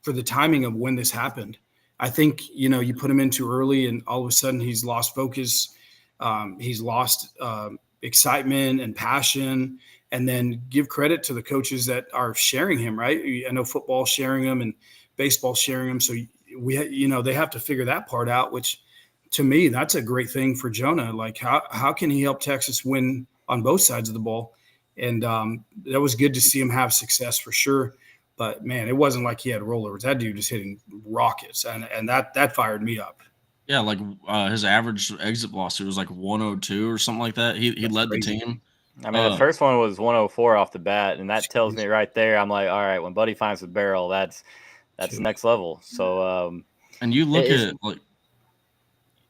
[SPEAKER 4] for the timing of when this happened. I think, you put him in too early and all of a sudden he's lost focus. He's lost excitement and passion. And then give credit to the coaches that are sharing him, right? I know football sharing him and baseball sharing him. So they have to figure that part out, which to me, that's a great thing for Jonah. Like how can he help Texas win on both sides of the ball? And that was good to see him have success for sure. But man, it wasn't like he had rollovers. That dude was hitting rockets, and that fired me up.
[SPEAKER 3] Yeah, like his average exit velocity was like 102 or something like that. He led
[SPEAKER 4] crazy.
[SPEAKER 3] the team.
[SPEAKER 1] I mean, the first one was 104 off the bat, and that tells me right there. I'm like, all right, when Buddy finds the barrel, that's next level. So,
[SPEAKER 3] and you look at like,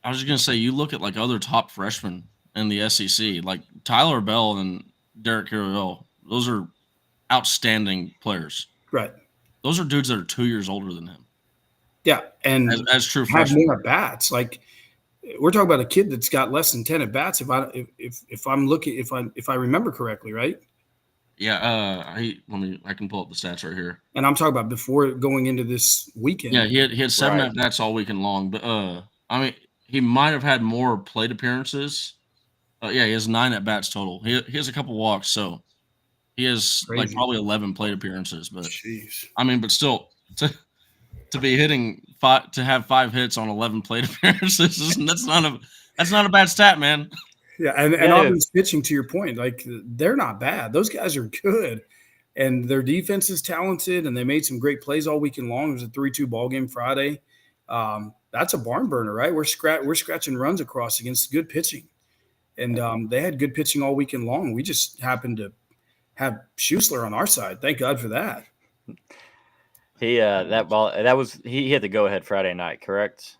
[SPEAKER 3] I was just gonna say, you look at like other top freshmen in the SEC, like Tyler Bell and Derek Carroll. Those are outstanding players.
[SPEAKER 4] Right.
[SPEAKER 3] Those are dudes that are 2 years older than him.
[SPEAKER 4] Yeah, and
[SPEAKER 3] as true
[SPEAKER 4] have
[SPEAKER 3] freshmen.
[SPEAKER 4] more at bats. Like we're talking about a kid that's got less than 10 at bats. If I remember correctly, right?
[SPEAKER 3] Yeah. I can pull up the stats right here.
[SPEAKER 4] And I'm talking about before going into this weekend.
[SPEAKER 3] Yeah, he had 7 at bats all weekend long. But I mean, he might have had more plate appearances. Yeah, he has 9 at bats total. He has a couple walks, so he has like probably 11 plate appearances. But
[SPEAKER 4] jeez.
[SPEAKER 3] I mean, but still to be hitting 5 to have 5 hits on 11 plate appearances, that's not a bad stat, man.
[SPEAKER 4] Yeah, and Auburn's pitching, to your point, like they're not bad. Those guys are good, and their defense is talented, and they made some great plays all weekend long. It was a 3-2 ball game Friday. That's a barn burner, right? We're scratching runs across against good pitching, and they had good pitching all weekend long. We just happened to have Schuessler on our side. Thank God for that.
[SPEAKER 1] He he hit the go ahead Friday night, correct?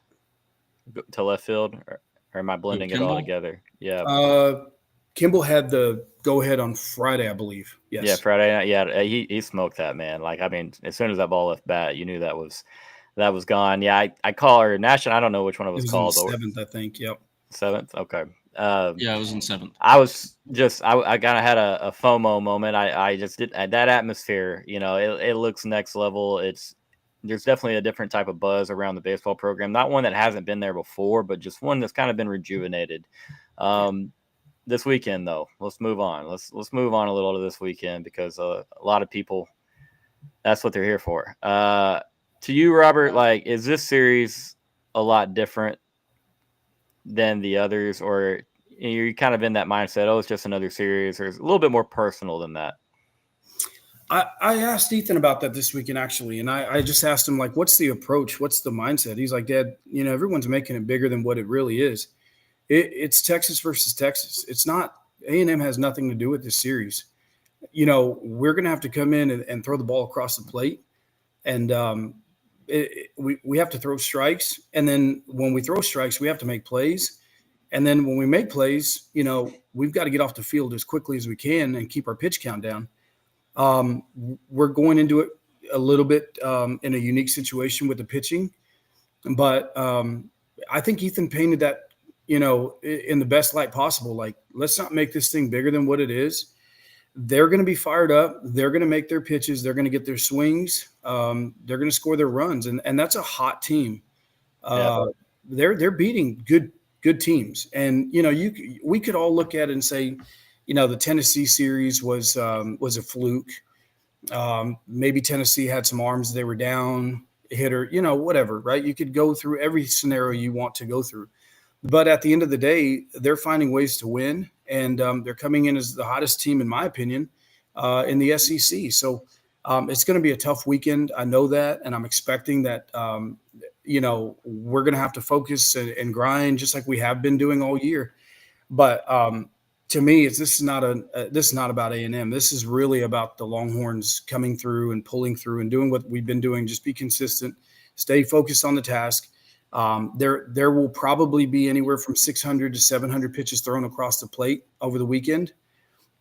[SPEAKER 1] To left field, or am I blending it all together? Yeah.
[SPEAKER 4] Kimball had the go ahead on Friday, I believe. Yes.
[SPEAKER 1] Yeah, Friday night. Yeah, he smoked that, man. Like, I mean, as soon as that ball left bat, you knew that was gone. Yeah, I call her national. I don't know which one it was called.
[SPEAKER 4] 7th, I think. Yep.
[SPEAKER 1] 7th. Okay.
[SPEAKER 3] Yeah, it was in 7th.
[SPEAKER 1] I was just I kind of had a FOMO moment. I just did that atmosphere. It looks next level. There's definitely a different type of buzz around the baseball program. Not one that hasn't been there before, but just one that's kind of been rejuvenated. This weekend, though, let's move on. Let's move on a little to this weekend because a lot of people, that's what they're here for. To you, Robert, like, is this series a lot different than the others, or you're kind of in that mindset, oh, it's just another series, or it's a little bit more personal than that?
[SPEAKER 4] I asked Ethan about that this weekend, actually, and I just asked him, like, what's the approach? What's the mindset? He's like, Dad, everyone's making it bigger than what it really is. It's Texas versus Texas. It's not – A&M has nothing to do with this series. We're going to have to come in and throw the ball across the plate, and we have to throw strikes. And then when we throw strikes, we have to make plays. And then when we make plays, we've got to get off the field as quickly as we can and keep our pitch count down. We're going into it a little bit in a unique situation with the pitching, but I think Ethan painted that, in the best light possible. Like, let's not make this thing bigger than what it is. They're going to be fired up. They're going to make their pitches. They're going to get their swings. They're going to score their runs, and that's a hot team. They're beating good teams, and we could all look at it and say, the Tennessee series was a fluke. Maybe Tennessee had some arms they were down, hitter, whatever, right? You could go through every scenario you want to go through. But at the end of the day, they're finding ways to win, and they're coming in as the hottest team, in my opinion, in the SEC. So it's going to be a tough weekend. I know that, and I'm expecting that, we're going to have to focus and grind just like we have been doing all year. But to me, this is not about A&M. This is really about the Longhorns coming through and pulling through and doing what we've been doing. Just be consistent, stay focused on the task. There will probably be anywhere from 600 to 700 pitches thrown across the plate over the weekend.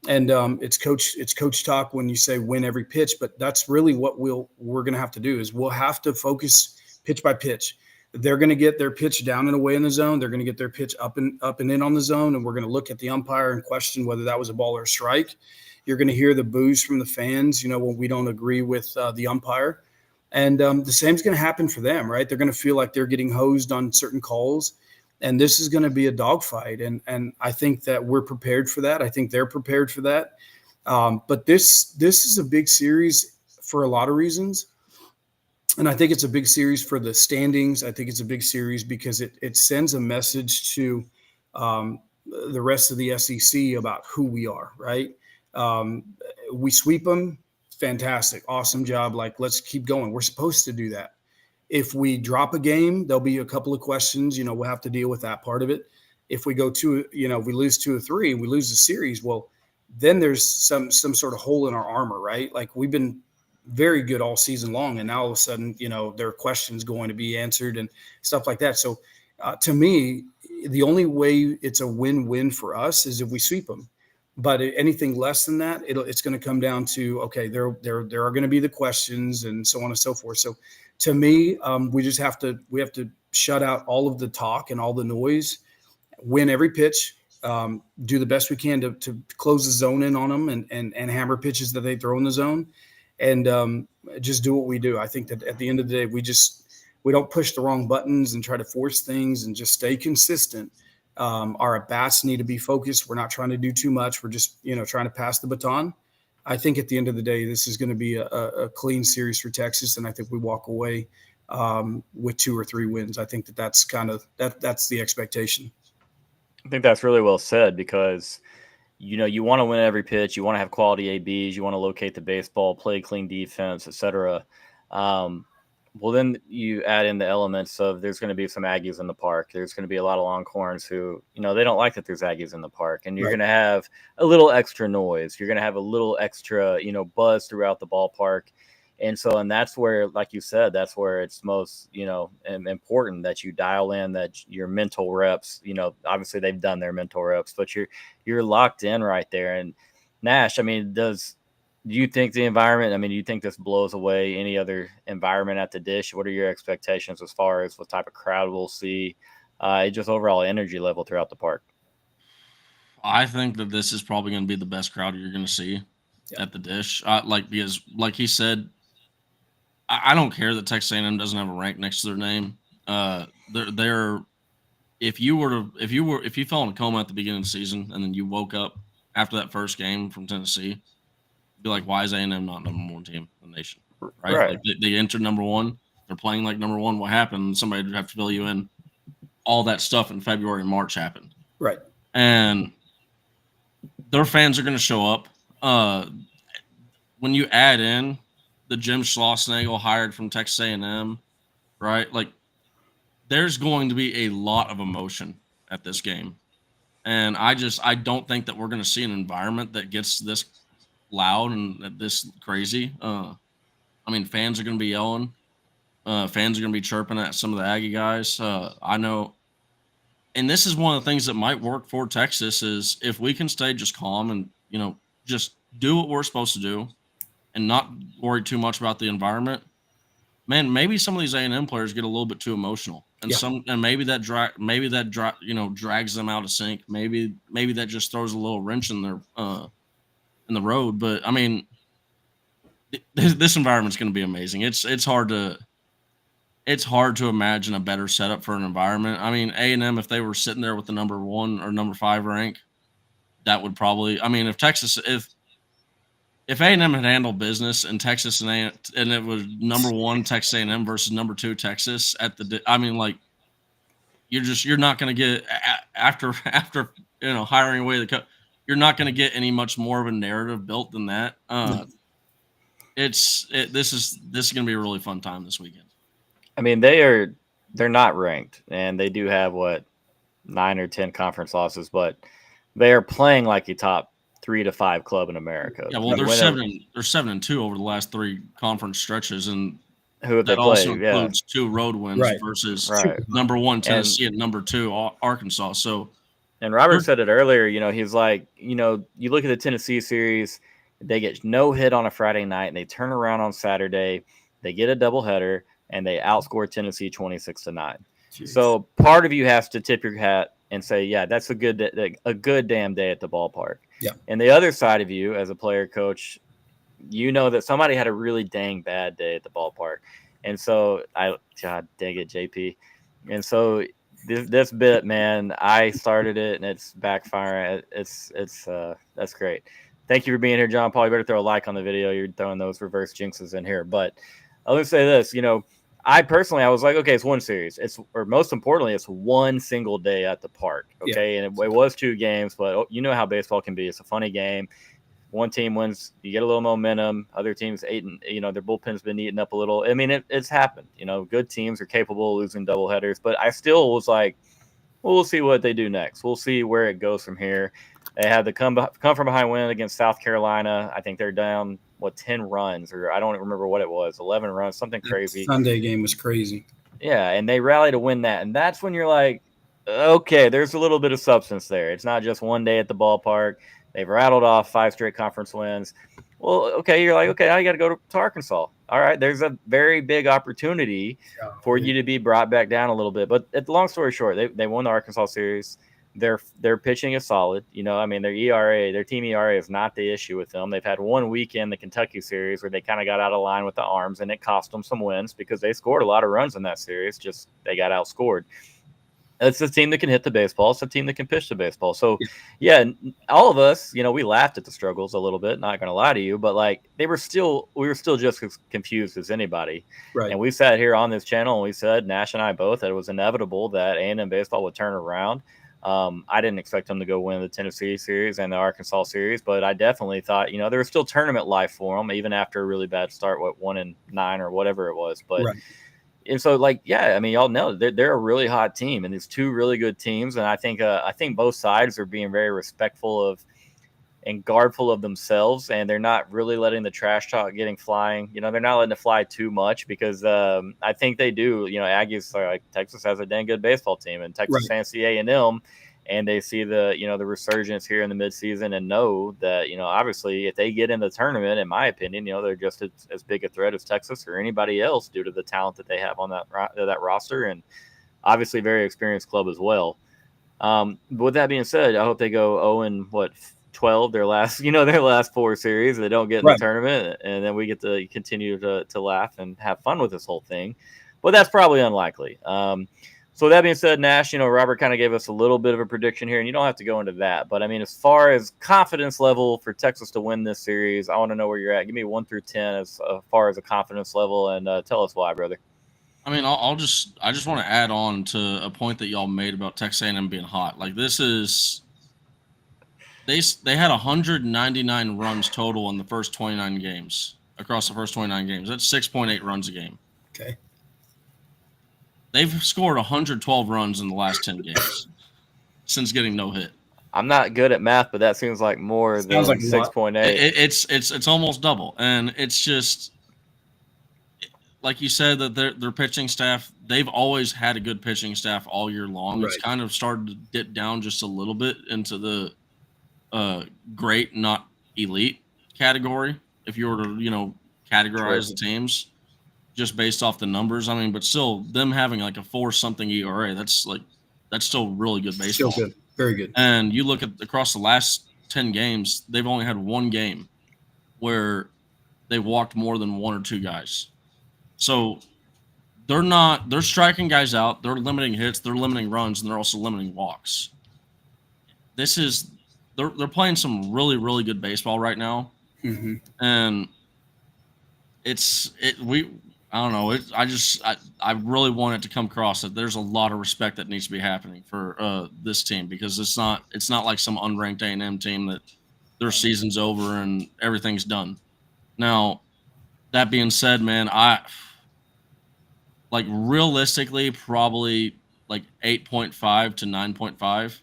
[SPEAKER 4] And it's coach talk when you say win every pitch, but that's really what we're going to have to do is we'll have to focus pitch by pitch. They're going to get their pitch down and away in the zone. They're going to get their pitch up and in on the zone. And we're going to look at the umpire and question whether that was a ball or a strike. You're going to hear the boos from the fans, when we don't agree with the umpire. And the same is going to happen for them, right? They're going to feel like they're getting hosed on certain calls. And this is going to be a dogfight. And I think that we're prepared for that. I think they're prepared for that. But this is a big series for a lot of reasons. And I think it's a big series for the standings. I think it's a big series because it sends a message to the rest of the SEC about who we are, right? We sweep them, fantastic, awesome job. Like, let's keep going. We're supposed to do that. If we drop a game, there'll be a couple of questions. We'll have to deal with that part of it. If we go if we lose 2 or 3 and we lose the series, well, then there's some sort of hole in our armor, right? Like, we've been very good all season long, and now all of a sudden, there are questions going to be answered and stuff like that. So, to me, the only way it's a win-win for us is if we sweep them. But anything less than that, it's going to come down to, okay, there are going to be the questions and so on and so forth. So, to me, we have to shut out all of the talk and all the noise, win every pitch, do the best we can to close the zone in on them and hammer pitches that they throw in the zone, and just do what we do. I think that at the end of the day, we don't push the wrong buttons and try to force things, and just stay consistent. Our at-bats need to be focused. We're not trying to do too much. We're just, trying to pass the baton. I think at the end of the day, this is going to be a clean series for Texas, and I think we walk away with 2 or 3 wins. I think that's that's the expectation.
[SPEAKER 1] I think that's really well said, because you want to win every pitch, you want to have quality ABs, you want to locate the baseball, play clean defense, etc. Well, then you add in the elements of there's going to be some Aggies in the park. There's going to be a lot of Longhorns who, they don't like that there's Aggies in the park. And you're going to have a little extra noise. You're going to have a little extra, buzz throughout the ballpark. And that's where, like you said, that's where it's most, important that you dial in that your mental reps, obviously they've done their mental reps, but you're locked in right there. And Nash, do you think the environment, do you think this blows away any other environment at the Dish? What are your expectations as far as what type of crowd we'll see, just overall energy level throughout the park?
[SPEAKER 3] I think that this is probably going to be the best crowd you're going to see at the Dish. Because like he said, I don't care that Texas A&M doesn't have a rank next to their name. They're if you fell in a coma at the beginning of the season and then you woke up after that first game from Tennessee, be like, why is A&M not number 1 team in the nation? Right? Like they entered number 1. They're playing like number 1. What happened? Somebody would have to fill you in. All that stuff in February and March happened.
[SPEAKER 4] Right.
[SPEAKER 3] And their fans are going to show up. When you add in the Jim Schlossnagle hired from Texas A&M, right? Like, there's going to be a lot of emotion at this game. And I don't think that we're going to see an environment that gets this loud and this crazy. Fans are going to be yelling. Fans are going to be chirping at some of the Aggie guys. I know. And this is one of the things that might work for Texas is if we can stay just calm and, just do what we're supposed to do and not worry too much about the environment. Man, maybe some of these A&M players get a little bit too emotional, and maybe that drags them out of sync. Maybe that just throws a little wrench in their in the road. But this environment's going to be amazing. It's hard to imagine a better setup for an environment. A&M, if they were sitting there with the number 1 or number 5 rank, that would probably. If A&M had handled business and Texas and it was number 1 Texas A&M versus number 2 Texas you're not going to get after hiring away the coach, you're not going to get any much more of a narrative built than that. This is going to be a really fun time this weekend.
[SPEAKER 1] They're not ranked, and they do have 9 or 10 conference losses, but they are playing like a top 3 to 5 club in America.
[SPEAKER 3] Yeah, well, they're 7-2 over the last 3 conference stretches, and
[SPEAKER 1] who have
[SPEAKER 3] that
[SPEAKER 1] they
[SPEAKER 3] also
[SPEAKER 1] played?
[SPEAKER 3] includes 2 road wins versus number 1 Tennessee and number 2 Arkansas. So,
[SPEAKER 1] and Robert said it earlier. He's like, you look at the Tennessee series, they get no hit on a Friday night, and they turn around on Saturday, they get a doubleheader, and they outscore Tennessee 26-9. So part of you has to tip your hat and say, yeah, that's a good damn day at the ballpark.
[SPEAKER 4] Yeah.
[SPEAKER 1] And the other side of you as a player coach, that somebody had a really dang bad day at the ballpark. And so God dang it, JP. And so this bit, man, I started it and it's backfiring. That's great. Thank you for being here, John Paul. You better throw a like on the video. You're throwing those reverse jinxes in here. But I'll just say this, I personally, I was like, okay, it's one series. Or most importantly, it's one single day at the park. Okay. Yeah. And it was 2 games, but you know how baseball can be. It's a funny game. One team wins, you get a little momentum. Other teams, their bullpen's been eaten up a little. I mean, it's happened. Good teams are capable of losing doubleheaders, but I still was like, well, we'll see what they do next. We'll see where it goes from here. They had the come from behind win against South Carolina. I think they're down 10 runs, or I don't remember what it was, 11 runs, something crazy.
[SPEAKER 4] That Sunday game was crazy.
[SPEAKER 1] Yeah, and they rallied to win that, and that's when you're like, okay, there's a little bit of substance there. It's not just one day at the ballpark. They've rattled off 5 straight conference wins. Well, okay, you're like, okay, now you got to go to Arkansas. All right, there's a very big opportunity for you to be brought back down a little bit. But long story short, they won the Arkansas series. Their pitching is solid. Their ERA, their team ERA is not the issue with them. They've had one week in the Kentucky series where they kind of got out of line with the arms, and it cost them some wins because they scored a lot of runs in that series. Just they got outscored. It's a team that can hit the baseball. It's a team that can pitch the baseball. So, yeah, all of us, we laughed at the struggles a little bit. Not going to lie to you, but we were still just as confused as anybody.
[SPEAKER 4] Right.
[SPEAKER 1] And we sat here on this channel and we said, Nash and I both, that it was inevitable that A&M baseball would turn around. I didn't expect them to go win the Tennessee series and the Arkansas series, but I definitely thought, there was still tournament life for them, even after a really bad start, 1-9 or whatever it was. But. Right. And so, y'all know they're a really hot team, and there's 2 really good teams. And I think both sides are being very respectful of and guardful of themselves, and they're not really letting the trash talk getting flying. They're not letting it fly too much because I think they do. Aggies are like Texas has a dang good baseball team, and Texas fans see A&M, and they see the the resurgence here in the midseason and know that obviously if they get in the tournament, in my opinion, they're just as big a threat as Texas or anybody else due to the talent that they have on that roster, and obviously very experienced club as well. But with that being said, I hope they go 0-12 their last 4 series. They don't get in the tournament, and then we get to continue to laugh and have fun with this whole thing. But that's probably unlikely. So that being said, Nash, Robert kind of gave us a little bit of a prediction here, and you don't have to go into that. But, as far as confidence level for Texas to win this series, I want to know where you're at. Give me 1 through 10 as far as a confidence level, and tell us why, brother.
[SPEAKER 3] I just want to add on to a point that y'all made about Texas A&M being hot. This is they had 199 runs total in the first 29 games, across the first 29 games. That's 6.8 runs a game.
[SPEAKER 4] Okay.
[SPEAKER 3] They've scored 112 runs in the last 10 games since getting no hit.
[SPEAKER 1] I'm not good at math, but that seems like more than 6.8.
[SPEAKER 3] It's almost double, and it's just like you said that their pitching staff. They've always had a good pitching staff all year long. Right. It's kind of started to dip down just a little bit into the great, not elite category. If you were to categorize the teams. Just based off the numbers, but still, them having a 4-something ERA, that's still really good baseball.
[SPEAKER 4] Still good, very good.
[SPEAKER 3] And you look at across the last 10 games, they've only had 1 game where they walked more than 1 or 2 guys. So they're striking guys out, they're limiting hits, they're limiting runs, and they're also limiting walks. They're playing some really, really good baseball right now, and I don't know. I really want it to come across that there's a lot of respect that needs to be happening for this team, because it's not like some unranked A&M team that their season's over and everything's done. Now, that being said, man, I realistically probably 8.5 to 9.5.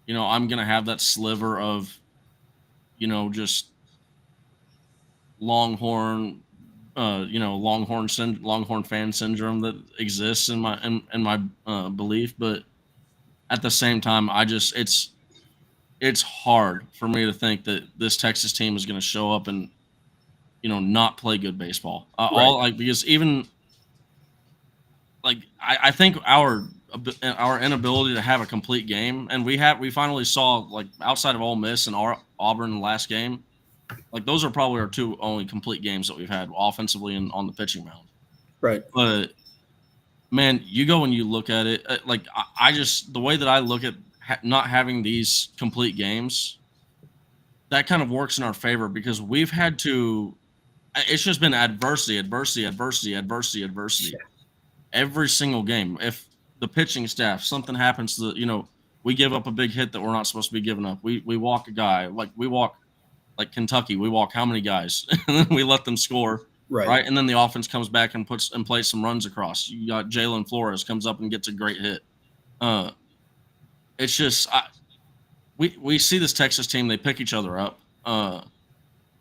[SPEAKER 3] I'm gonna have that sliver of just Longhorn. Longhorn fan syndrome that exists in my belief, but at the same time, it's hard for me to think that this Texas team is going to show up and not play good baseball. Because even I think our inability to have a complete game, and we finally saw outside of Ole Miss and Auburn in the last game. Those are probably our 2 only complete games that we've had offensively and on the pitching mound.
[SPEAKER 4] Right.
[SPEAKER 3] But man, you go and you look at it, like I just, the way that I look at not having these complete games, that kind of works in our favor because we've had to, it's just been adversity every single game. If the pitching staff, something happens to we give up a big hit that we're not supposed to be giving up. We walk a guy, like Kentucky, we walk how many guys and then we let them score. Right. And then the offense comes back and plays some runs across. You got Jalen Flores comes up and gets a great hit. It's just we see this Texas team, they pick each other up.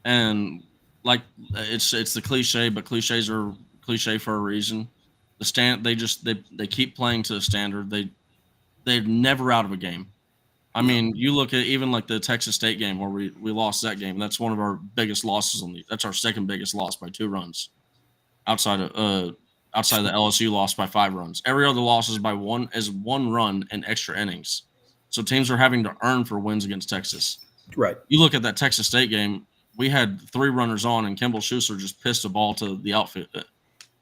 [SPEAKER 3] And like it's the cliche, but cliches are cliche for a reason. They keep playing to the standard. They're never out of a game. I mean, you look at even like the Texas State game where we lost that game. That's one of our biggest losses that's our second biggest loss by 2 runs. Outside of the LSU loss by 5 runs. Every other loss is by 1 run in extra innings. So teams are having to earn for wins against Texas.
[SPEAKER 4] Right.
[SPEAKER 3] You look at that Texas State game, we had 3 runners on and Kimball Schuster just pissed a ball to the outfield.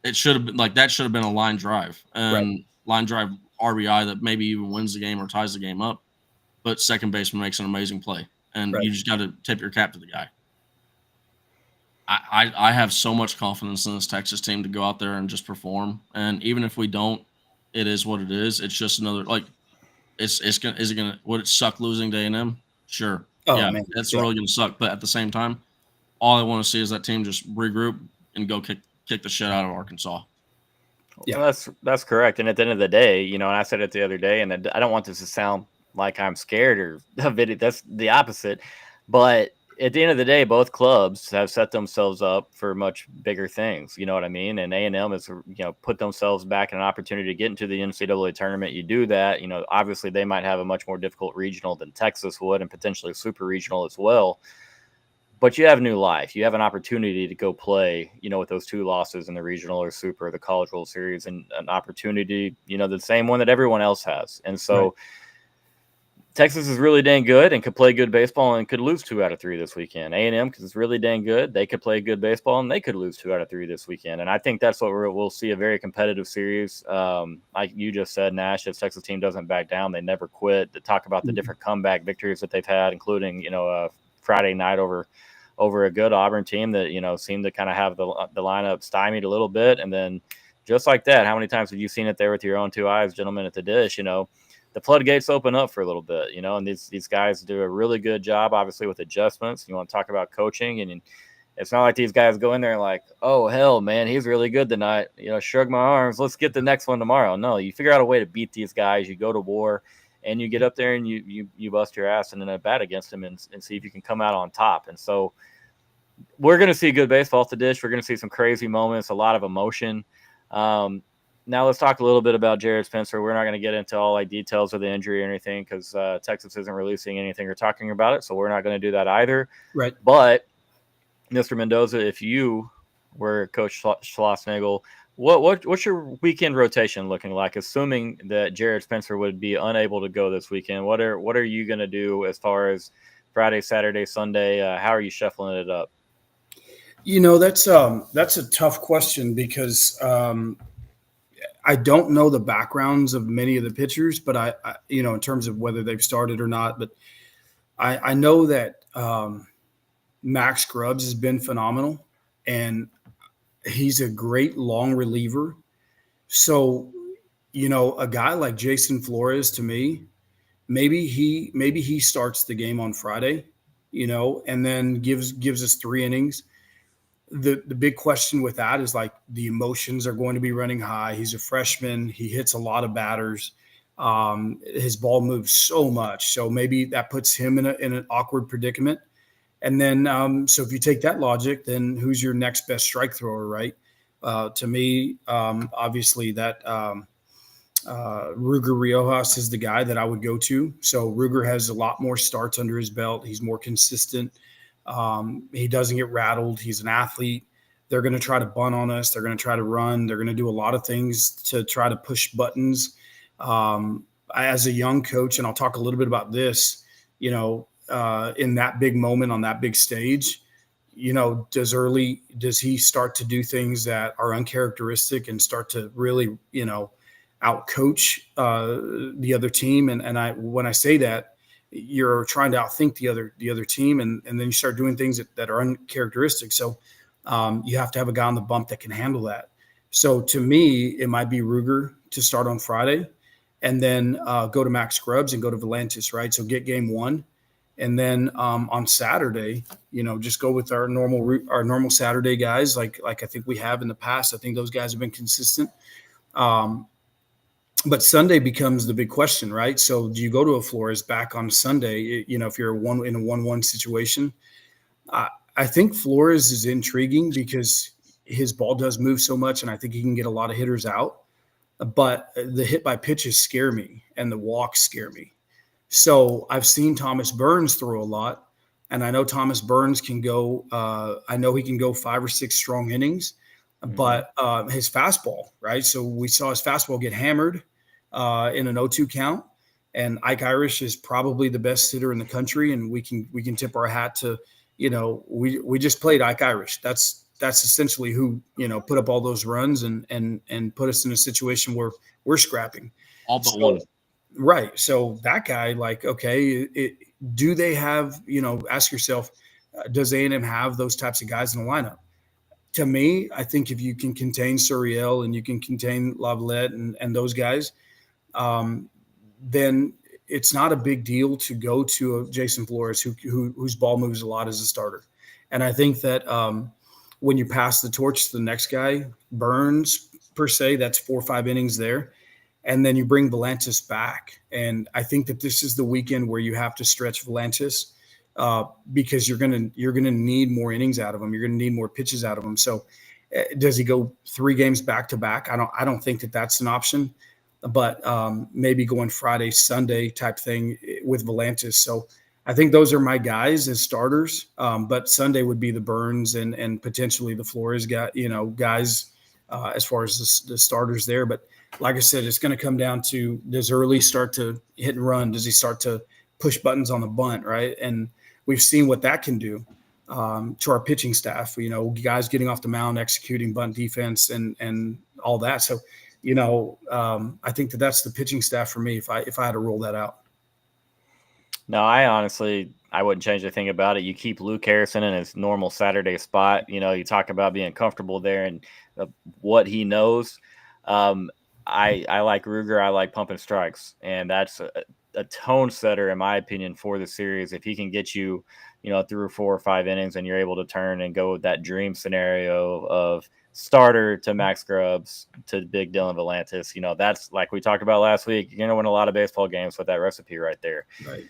[SPEAKER 3] It should have been that should have been a line drive and line drive RBI that maybe even wins the game or ties the game up. But second baseman makes an amazing play, and you just got to tip your cap to the guy. I have so much confidence in this Texas team to go out there and just perform. And even if we don't, it is what it is. It's just another would it suck losing to A&M? Sure. Man. That's really going to suck. But at the same time, all I want to see is that team just regroup and go kick the shit out of Arkansas.
[SPEAKER 1] Yeah, well, that's correct. And at the end of the day, and I said it the other day, and I don't want this to sound like I'm scared or of it. That's the opposite. But at the end of the day, both clubs have set themselves up for much bigger things. You know what I mean? And A&M has, put themselves back in an opportunity to get into the NCAA tournament. You do that, obviously they might have a much more difficult regional than Texas would, and potentially super regional as well. But you have new life. You have an opportunity to go play, with those 2 losses in the regional or super, the College World Series, and an opportunity, the same one that everyone else has. And so Texas is really dang good and could play good baseball and could lose 2 out of 3 this weekend. A&M, because it's really dang good, they could play good baseball and they could lose 2 out of 3 this weekend. And I think that's what we'll see, a very competitive series. Like you just said, Nash, if Texas team doesn't back down, they never quit. To talk about the different comeback victories that they've had, including, Friday night over a good Auburn team that, seemed to kind of have the lineup stymied a little bit. And then just like that, how many times have you seen it there with your own 2 eyes, gentlemen, at the dish, the floodgates open up for a little bit, and these guys do a really good job, obviously, with adjustments. You want to talk about coaching, and it's not like these guys go in there and like, oh, hell, man, he's really good tonight. Shrug my arms. Let's get the next one tomorrow. No, you figure out a way to beat these guys. You go to war, and you get up there and you bust your ass and then a bat against them and see if you can come out on top. And so we're going to see good baseball at the dish. We're going to see some crazy moments, a lot of emotion. Now let's talk a little bit about Jared Spencer. We're not going to get into all details of the injury or anything because Texas isn't releasing anything or talking about it, so we're not going to do that either.
[SPEAKER 4] Right.
[SPEAKER 1] But Mr. Mendoza, if you were Coach Schlossnagle, what's your weekend rotation looking like? Assuming that Jared Spencer would be unable to go this weekend, what are you going to do as far as Friday, Saturday, Sunday? How are you shuffling it up?
[SPEAKER 4] That's a tough question because I don't know the backgrounds of many of the pitchers, but I in terms of whether they've started or not, but I know that Max Grubbs has been phenomenal and he's a great long reliever. So, a guy like Jason Flores, to me, maybe he starts the game on Friday, and then gives us 3 innings. The big question with that is like the emotions are going to be running high. He's a freshman. He hits a lot of batters. His ball moves so much. So maybe that puts him in an awkward predicament. And then, so if you take that logic, then who's your next best strike thrower, right? To me, obviously that Ruger Riojas is the guy that I would go to. So Ruger has a lot more starts under his belt. He's more consistent. He doesn't get rattled. He's an athlete. They're going to try to bunt on us. They're going to try to run. They're going to do a lot of things to try to push buttons. As a young coach, and I'll talk a little bit about this, in that big moment on that big stage, does he start to do things that are uncharacteristic and start to really, outcoach the other team. And when I say that, you're trying to outthink the other team, and then you start doing things that are uncharacteristic. So you have to have a guy on the bump that can handle that. So to me, it might be Ruger to start on Friday, and then go to Max Scrubs and go to Valantis, right? So get game one, and then on Saturday, just go with our normal Saturday guys, like I think we have in the past. I think those guys have been consistent. But Sunday becomes the big question, right? So do you go to a Flores back on Sunday? If you're in a 1-1 situation, I think Flores is intriguing because his ball does move so much, and I think he can get a lot of hitters out. But the hit by pitches scare me, and the walks scare me. So I've seen Thomas Burns throw a lot, and I know Thomas Burns can go. I know he can go 5 or 6 strong innings, but his fastball, right? So we saw his fastball get hammered in an 0-2 count, and Ike Irish is probably the best hitter in the country, and we can tip our hat to, we just played Ike Irish. That's essentially who put up all those runs and put us in a situation where we're scrapping.
[SPEAKER 3] All but one.
[SPEAKER 4] Right. So that guy, do they have, ask yourself, does A&M have those types of guys in the lineup? To me, I think if you can contain Suriel and you can contain Lavalette and those guys, then it's not a big deal to go to a Jason Flores whose ball moves a lot as a starter. And I think that when you pass the torch to the next guy, Burns per se, that's 4 or 5 innings there. And then you bring Valantis back. And I think that this is the weekend where you have to stretch Valantis because you're gonna need more innings out of him. You're gonna need more pitches out of him. So does he go 3 games back to back? I don't think that that's an option, but maybe going Friday, Sunday type thing with Valantis. So I think those are my guys as starters. But Sunday would be the Burns and potentially the Flores guys as far as the starters there. But like I said, it's going to come down to, does Early start to hit and run? Does he start to push buttons on the bunt, right? And we've seen what that can do to our pitching staff, guys getting off the mound, executing bunt defense and all that. So, I think that's the pitching staff for me if I had to roll that out.
[SPEAKER 1] No, I wouldn't change a thing about it. You keep Luke Harrison in his normal Saturday spot. You talk about being comfortable there and what he knows. I like Ruger. I like pumping strikes, and that's a tone setter, in my opinion, for the series. If he can get you, through 4 or 5 innings, and you're able to turn and go with that dream scenario of starter to Max Grubbs to Big Dylan Valantis, that's like we talked about last week. You're going to win a lot of baseball games with that recipe right there.
[SPEAKER 4] Right.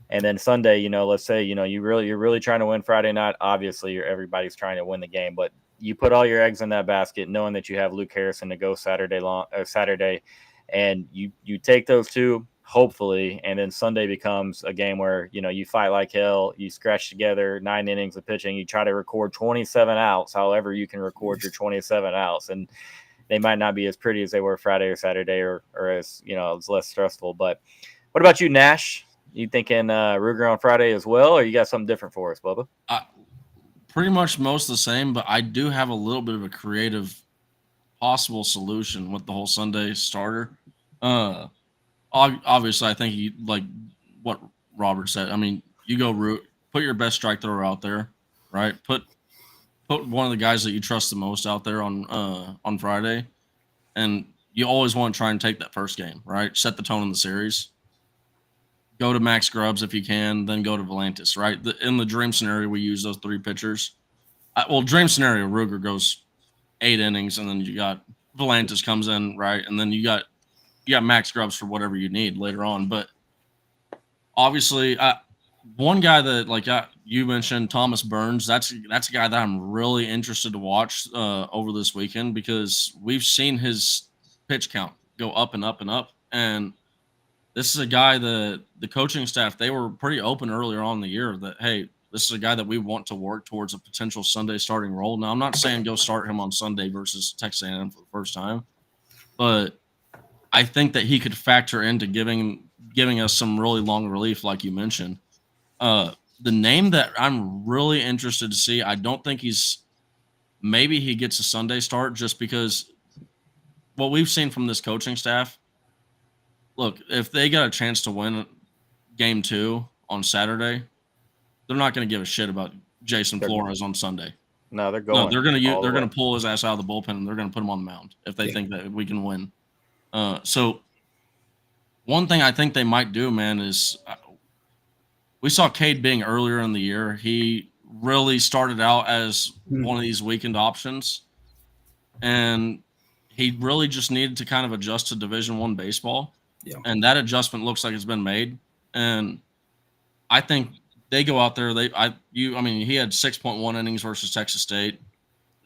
[SPEAKER 1] And then Sunday, let's say, you're really trying to win Friday night. Obviously, everybody's trying to win the game, but you put all your eggs in that basket, knowing that you have Luke Harrison to go Saturday, and you take those 2, hopefully, and then Sunday becomes a game where you fight like hell. You scratch together 9 innings of pitching. You try to record 27 outs, however you can record your 27 outs, and they might not be as pretty as they were Friday or Saturday, or as it's less stressful. But what about you, Nash? You thinking Ruger on Friday as well, or you got something different for us, Bubba?
[SPEAKER 3] Pretty much most the same, but I do have a little bit of a creative possible solution with the whole Sunday starter. Obviously, I think you like what Robert said. I mean, you go put your best strike thrower out there, right? Put one of the guys that you trust the most out there on Friday, and you always want to try and take that first game, right? Set the tone in the series. Go to Max Grubbs if you can, then go to Valantis, right? In the dream scenario, we use those 3 pitchers. Dream scenario, Ruger goes 8 innings, and then you got Valantis comes in, right? And then you got Max Grubbs for whatever you need later on. But obviously, one guy that you mentioned, Thomas Burns, that's a guy that I'm really interested to watch over this weekend, because we've seen his pitch count go up and up and up, and this is a guy that the coaching staff, they were pretty open earlier on in the year that, hey, this is a guy that we want to work towards a potential Sunday starting role. Now, I'm not saying go start him on Sunday versus Texas A&M for the first time, but I think that he could factor into giving us some really long relief, like you mentioned. The name that I'm really interested to see, I don't think maybe he gets a Sunday start, just because what we've seen from this coaching staff, look, if they got a chance to win game 2 on Saturday, they're not going to give a shit about Jason Flores on Sunday.
[SPEAKER 1] No, they're going.
[SPEAKER 3] No, they're going to pull his ass out of the bullpen and they're going to put him on the mound if they think that we can win. So one thing I think they might do, man, is we saw Cade Bing earlier in the year. He really started out as one of these weekend options, and he really just needed to kind of adjust to Division I baseball.
[SPEAKER 4] Yeah.
[SPEAKER 3] And that adjustment looks like it's been made. And I think they go out there. He had 6.1 innings versus Texas State,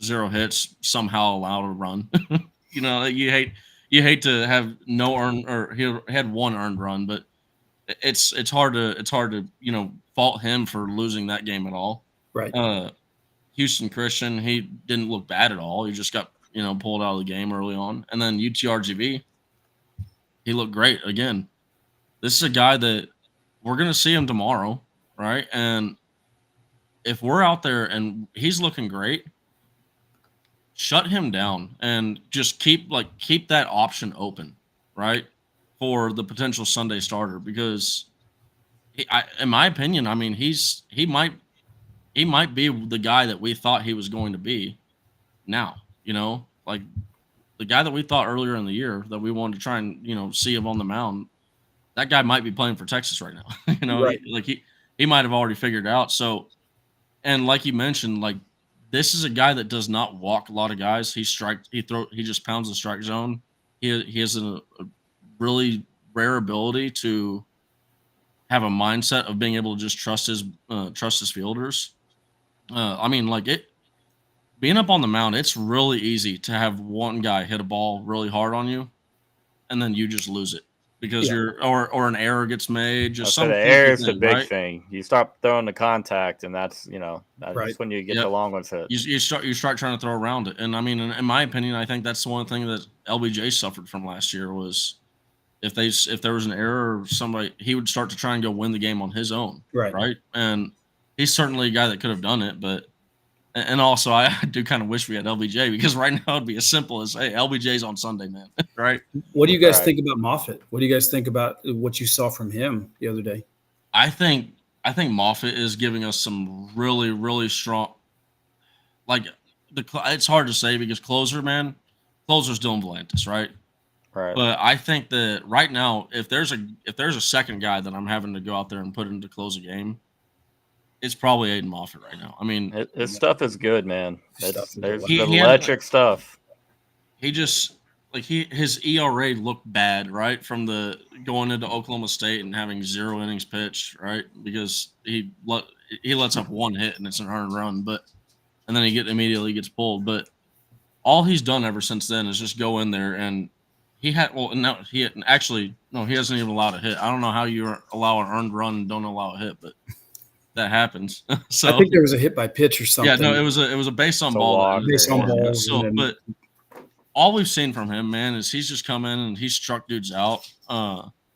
[SPEAKER 3] 0 hits, somehow allowed a run. You hate to have no earned, or he had 1 earned run, but it's hard to fault him for losing that game at all.
[SPEAKER 4] Right.
[SPEAKER 3] Houston Christian, he didn't look bad at all. He just got pulled out of the game early on, and then UTRGV, he looked great again. This is a guy that we're going to see him tomorrow, right? And if we're out there and he's looking great, shut him down and just keep that option open, right, for the potential Sunday starter, because in my opinion, I mean, he might be the guy that we thought he was going to be now, like the guy that we thought earlier in the year that we wanted to try and, see him on the mound. That guy might be playing for Texas right now.
[SPEAKER 4] Right.
[SPEAKER 3] He might have already figured it out. So, and like you mentioned, like, this is a guy that does not walk a lot of guys. He just pounds the strike zone. He has a really rare ability to have a mindset of being able to just trust his fielders. Being up on the mound, it's really easy to have one guy hit a ball really hard on you, and then you just lose it because or an error gets made. Just
[SPEAKER 1] the error is the big thing. You start throwing the contact, and that's that's when you get the long ones hit.
[SPEAKER 3] You start trying to throw around it, and I mean, in my opinion, I think that's the one thing that LBJ suffered from last year was if there was an error or somebody, he would start to try and go win the game on his own, right? And he's certainly a guy that could have done it, but. And also, I do kind of wish we had LBJ, because right now it'd be as simple as, hey, LBJ's on Sunday, man. Right?
[SPEAKER 4] What do you guys think about Moffitt? What do you guys think about what you saw from him the other day?
[SPEAKER 3] I think Moffitt is giving us some really, really strong. It's hard to say because closer's Dylan Volantis, right?
[SPEAKER 1] Right.
[SPEAKER 3] But I think that right now, if there's a second guy that I'm having to go out there and put in to close a game, it's probably Aiden Moffitt right now. I mean,
[SPEAKER 1] his stuff is good, man. There's electric stuff.
[SPEAKER 3] He just his ERA looked bad, right, from the going into Oklahoma State and having 0 innings pitched, right, because he lets up 1 hit and it's an earned run, and then he immediately gets pulled. But all he's done ever since then is just go in there, and he hasn't even allowed a hit. I don't know how you allow an earned run and don't allow a hit, but that happens. So
[SPEAKER 4] I think there was a hit by pitch or something.
[SPEAKER 3] Yeah, no, it was a base on ball.
[SPEAKER 4] Base on ball.
[SPEAKER 3] So, but all we've seen from him, man, is he's just come in and he's struck dudes out.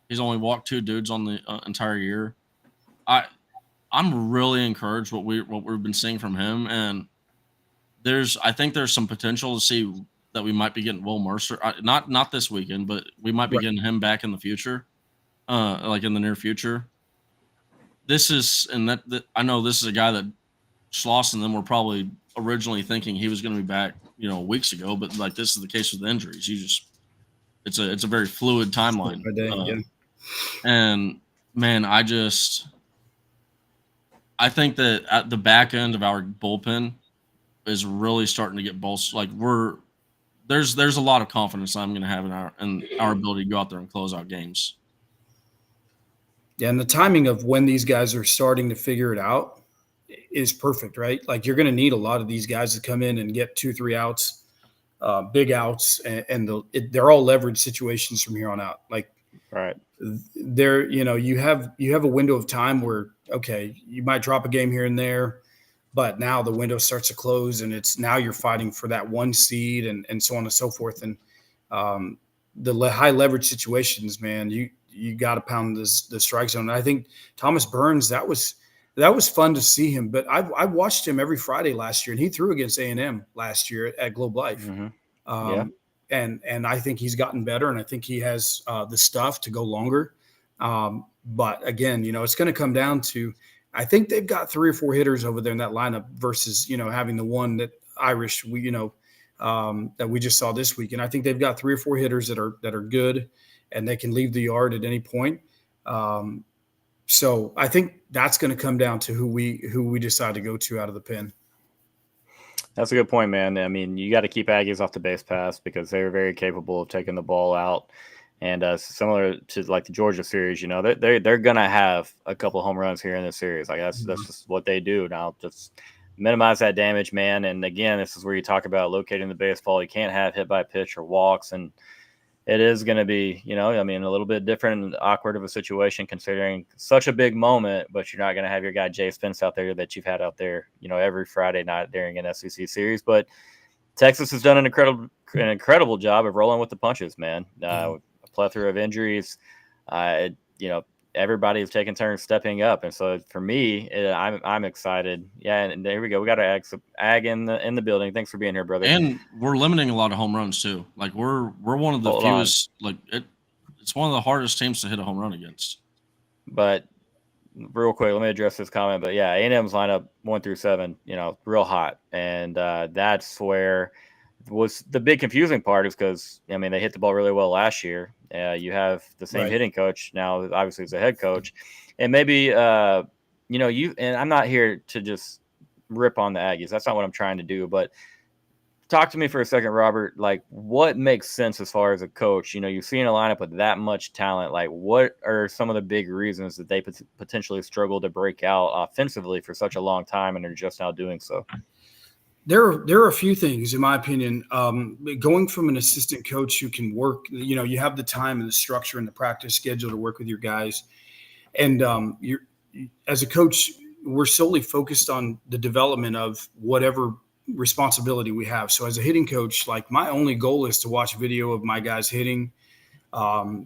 [SPEAKER 3] He's only walked 2 dudes on the entire year. I'm really encouraged what we've been seeing from him, and I think there's some potential to see that we might be getting Will Mercer. Not this weekend, but we might be getting him back in the future, like in the near future. I know this is a guy that Schloss and them were probably originally thinking he was going to be back, weeks ago, but like this is the case with the injuries. It's a very fluid timeline. And man, I think that at the back end of our bullpen is really starting to get bolstered. Like there's a lot of confidence I'm going to have in our ability to go out there and close out games.
[SPEAKER 4] Yeah, and the timing of when these guys are starting to figure it out is perfect, right? Like you're going to need a lot of these guys to come in and get 2-3 outs, big outs, and they're all leverage situations from here on out. Like,
[SPEAKER 1] right
[SPEAKER 4] there, you have a window of time where you might drop a game here and there, but now the window starts to close, and now you're fighting for that 1 seed and so on and so forth. And the high leverage situations, man, you got to pound the strike zone. And I think Thomas Burns, that was fun to see him. But I watched him every Friday last year, and he threw against A&M last year at Globe Life.
[SPEAKER 1] Mm-hmm.
[SPEAKER 4] and I think he's gotten better, and I think he has the stuff to go longer. But again, it's going to come down to, I think they've got 3 or 4 hitters over there in that lineup versus, having the one that Irish, that we just saw this week. And I think they've got 3 or 4 hitters that are good, and they can leave the yard at any point. So I think that's going to come down to who we decide to go to out of the pen.
[SPEAKER 1] That's a good point, man. I mean, you got to keep Aggies off the base pass because they're very capable of taking the ball out. And similar to like the Georgia series, they're gonna have a couple home runs here in this series. Like that's just what they do. Now, just minimize that damage, man. And again, this is where you talk about locating the baseball. You can't have hit by pitch or walks, and it is going to be, a little bit different and awkward of a situation considering such a big moment, but you're not going to have your guy Jay Spence out there that you've had out there, every Friday night during an SEC series. But Texas has done an incredible job of rolling with the punches, man. A plethora of injuries. Everybody is taking turns stepping up, and so for me, I'm excited. Yeah, and there we go. We got Ag in the building. Thanks for being here, brother.
[SPEAKER 3] And we're limiting a lot of home runs too. Like we're one of the fewest. Like it's one of the hardest teams to hit a home run against.
[SPEAKER 1] But real quick, let me address this comment. But yeah, A&M's lineup 1 through 7, real hot, and that's where was the big confusing part is because they hit the ball really well last year. You have the same hitting coach now, obviously as a head coach, and maybe you and I'm not here to just rip on the Aggies. That's not what I'm trying to do. But talk to me for a second, Robert. Like, what makes sense as far as a coach? You've seen a lineup with that much talent. Like, what are some of the big reasons that they potentially struggle to break out offensively for such a long time and are just now doing so?
[SPEAKER 4] There are a few things, in my opinion. Going from an assistant coach who can work, you have the time and the structure and the practice schedule to work with your guys. And you're, as a coach, we're solely focused on the development of whatever responsibility we have. So as a hitting coach, like my only goal is to watch video of my guys hitting,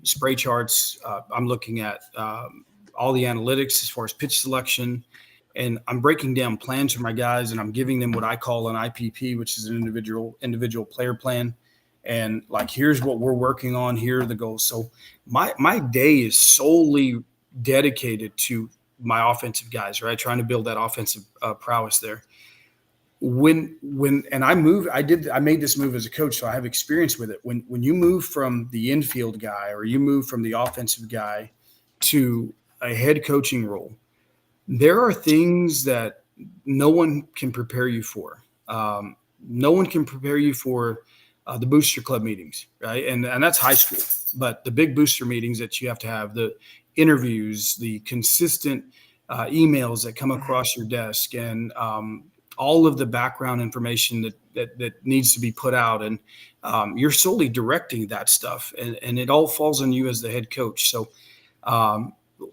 [SPEAKER 4] spray charts. I'm looking at all the analytics as far as pitch selection. And I'm breaking down plans for my guys, and I'm giving them what I call an IPP, which is an individual player plan. And like, here's what we're working on. Here are the goals. So my day is solely dedicated to my offensive guys, right? Trying to build that offensive prowess there. And I made this move as a coach, so I have experience with it. When you move from the infield guy or you move from the offensive guy to a head coaching role, there are things that no one can prepare you for. No one can prepare you for the booster club meetings, right? And that's high school. But the big booster meetings that you have to have, the interviews, the consistent emails that come across your desk, and all of the background information that needs to be put out. And you're solely directing that stuff. And it all falls on you as the head coach. So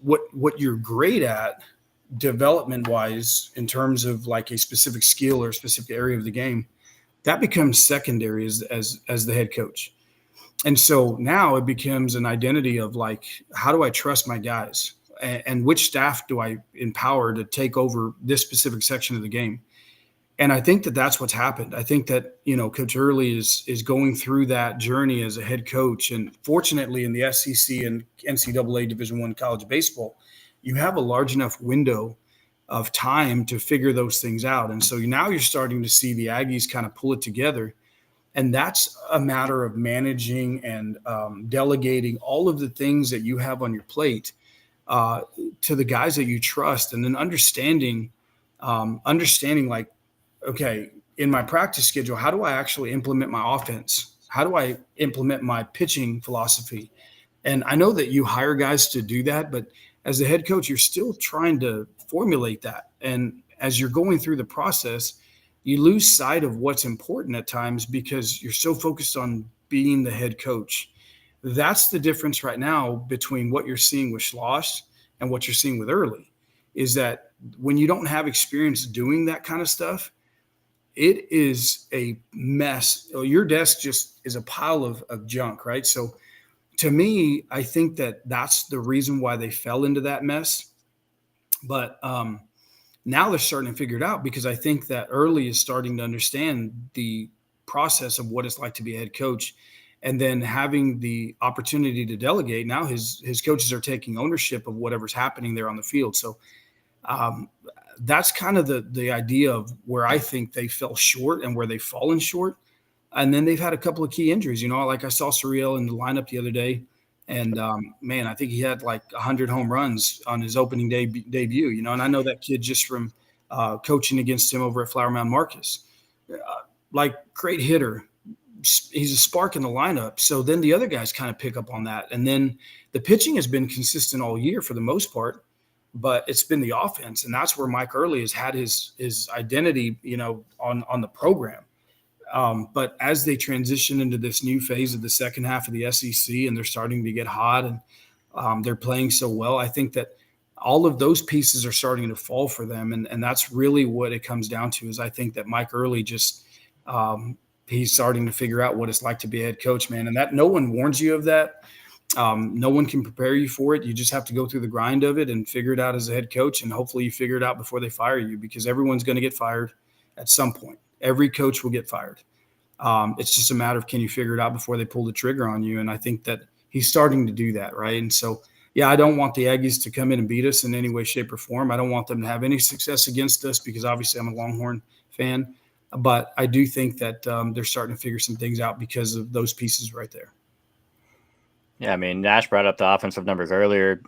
[SPEAKER 4] what you're great at, development wise, in terms of like a specific skill or a specific area of the game, that becomes secondary as the head coach. And so now it becomes an identity of like, how do I trust my guys, and which staff do I empower to take over this specific section of the game? And I think that that's what's happened. I think that, Coach Early is going through that journey as a head coach. And fortunately in the SEC and NCAA Division I college baseball, you have a large enough window of time to figure those things out. And so now you're starting to see the Aggies kind of pull it together. And that's a matter of managing and delegating all of the things that you have on your plate to the guys that you trust. And then understanding like, okay, in my practice schedule, how do I actually implement my offense? How do I implement my pitching philosophy? And I know that you hire guys to do that, but as the head coach, you're still trying to formulate that. And as you're going through the process, you lose sight of what's important at times because you're so focused on being the head coach. That's the difference right now between what you're seeing with Schloss and what you're seeing with Early, is that when you don't have experience doing that kind of stuff, it is a mess. Your desk just is a pile of junk, right? So to me, I think that that's the reason why they fell into that mess. But now they're starting to figure it out, because I think that Early is starting to understand the process of what it's like to be a head coach. and then having the opportunity to delegate. Now his coaches are taking ownership of whatever's happening there on the field. So that's kind of the idea of where I think they fell short and where they've fallen short. And then they've had a couple of key injuries. Like I saw Surreal in the lineup the other day, and man, I think he had like 100 home runs on his opening debut. And I know that kid just from coaching against him over at Flower Mound Marcus. Like great hitter. He's a spark in the lineup. So then the other guys kind of pick up on that. And then the pitching has been consistent all year for the most part, but it's been the offense. And that's where Mike Early has had his identity, on the program. But as they transition into this new phase of the second half of the SEC and they're starting to get hot and they're playing so well, I think that all of those pieces are starting to fall for them. And that's really what it comes down to is I think that Mike Early just he's starting to figure out what it's like to be a head coach, man. And that no one warns you of that. No one can prepare you for it. You just have to go through the grind of it and figure it out as a head coach. And hopefully you figure it out before they fire you, because everyone's going to get fired at some point. Every coach will get fired. It's just a matter of can you figure it out before they pull the trigger on you. And I think that he's starting to do that, right? And so, yeah, I don't want the Aggies to come in and beat us in any way, shape, or form. I don't want them to have any success against us because obviously I'm a Longhorn fan. But I do think that they're starting to figure some things out because of those pieces right there.
[SPEAKER 1] Yeah, I mean, Nash brought up the offensive numbers earlier.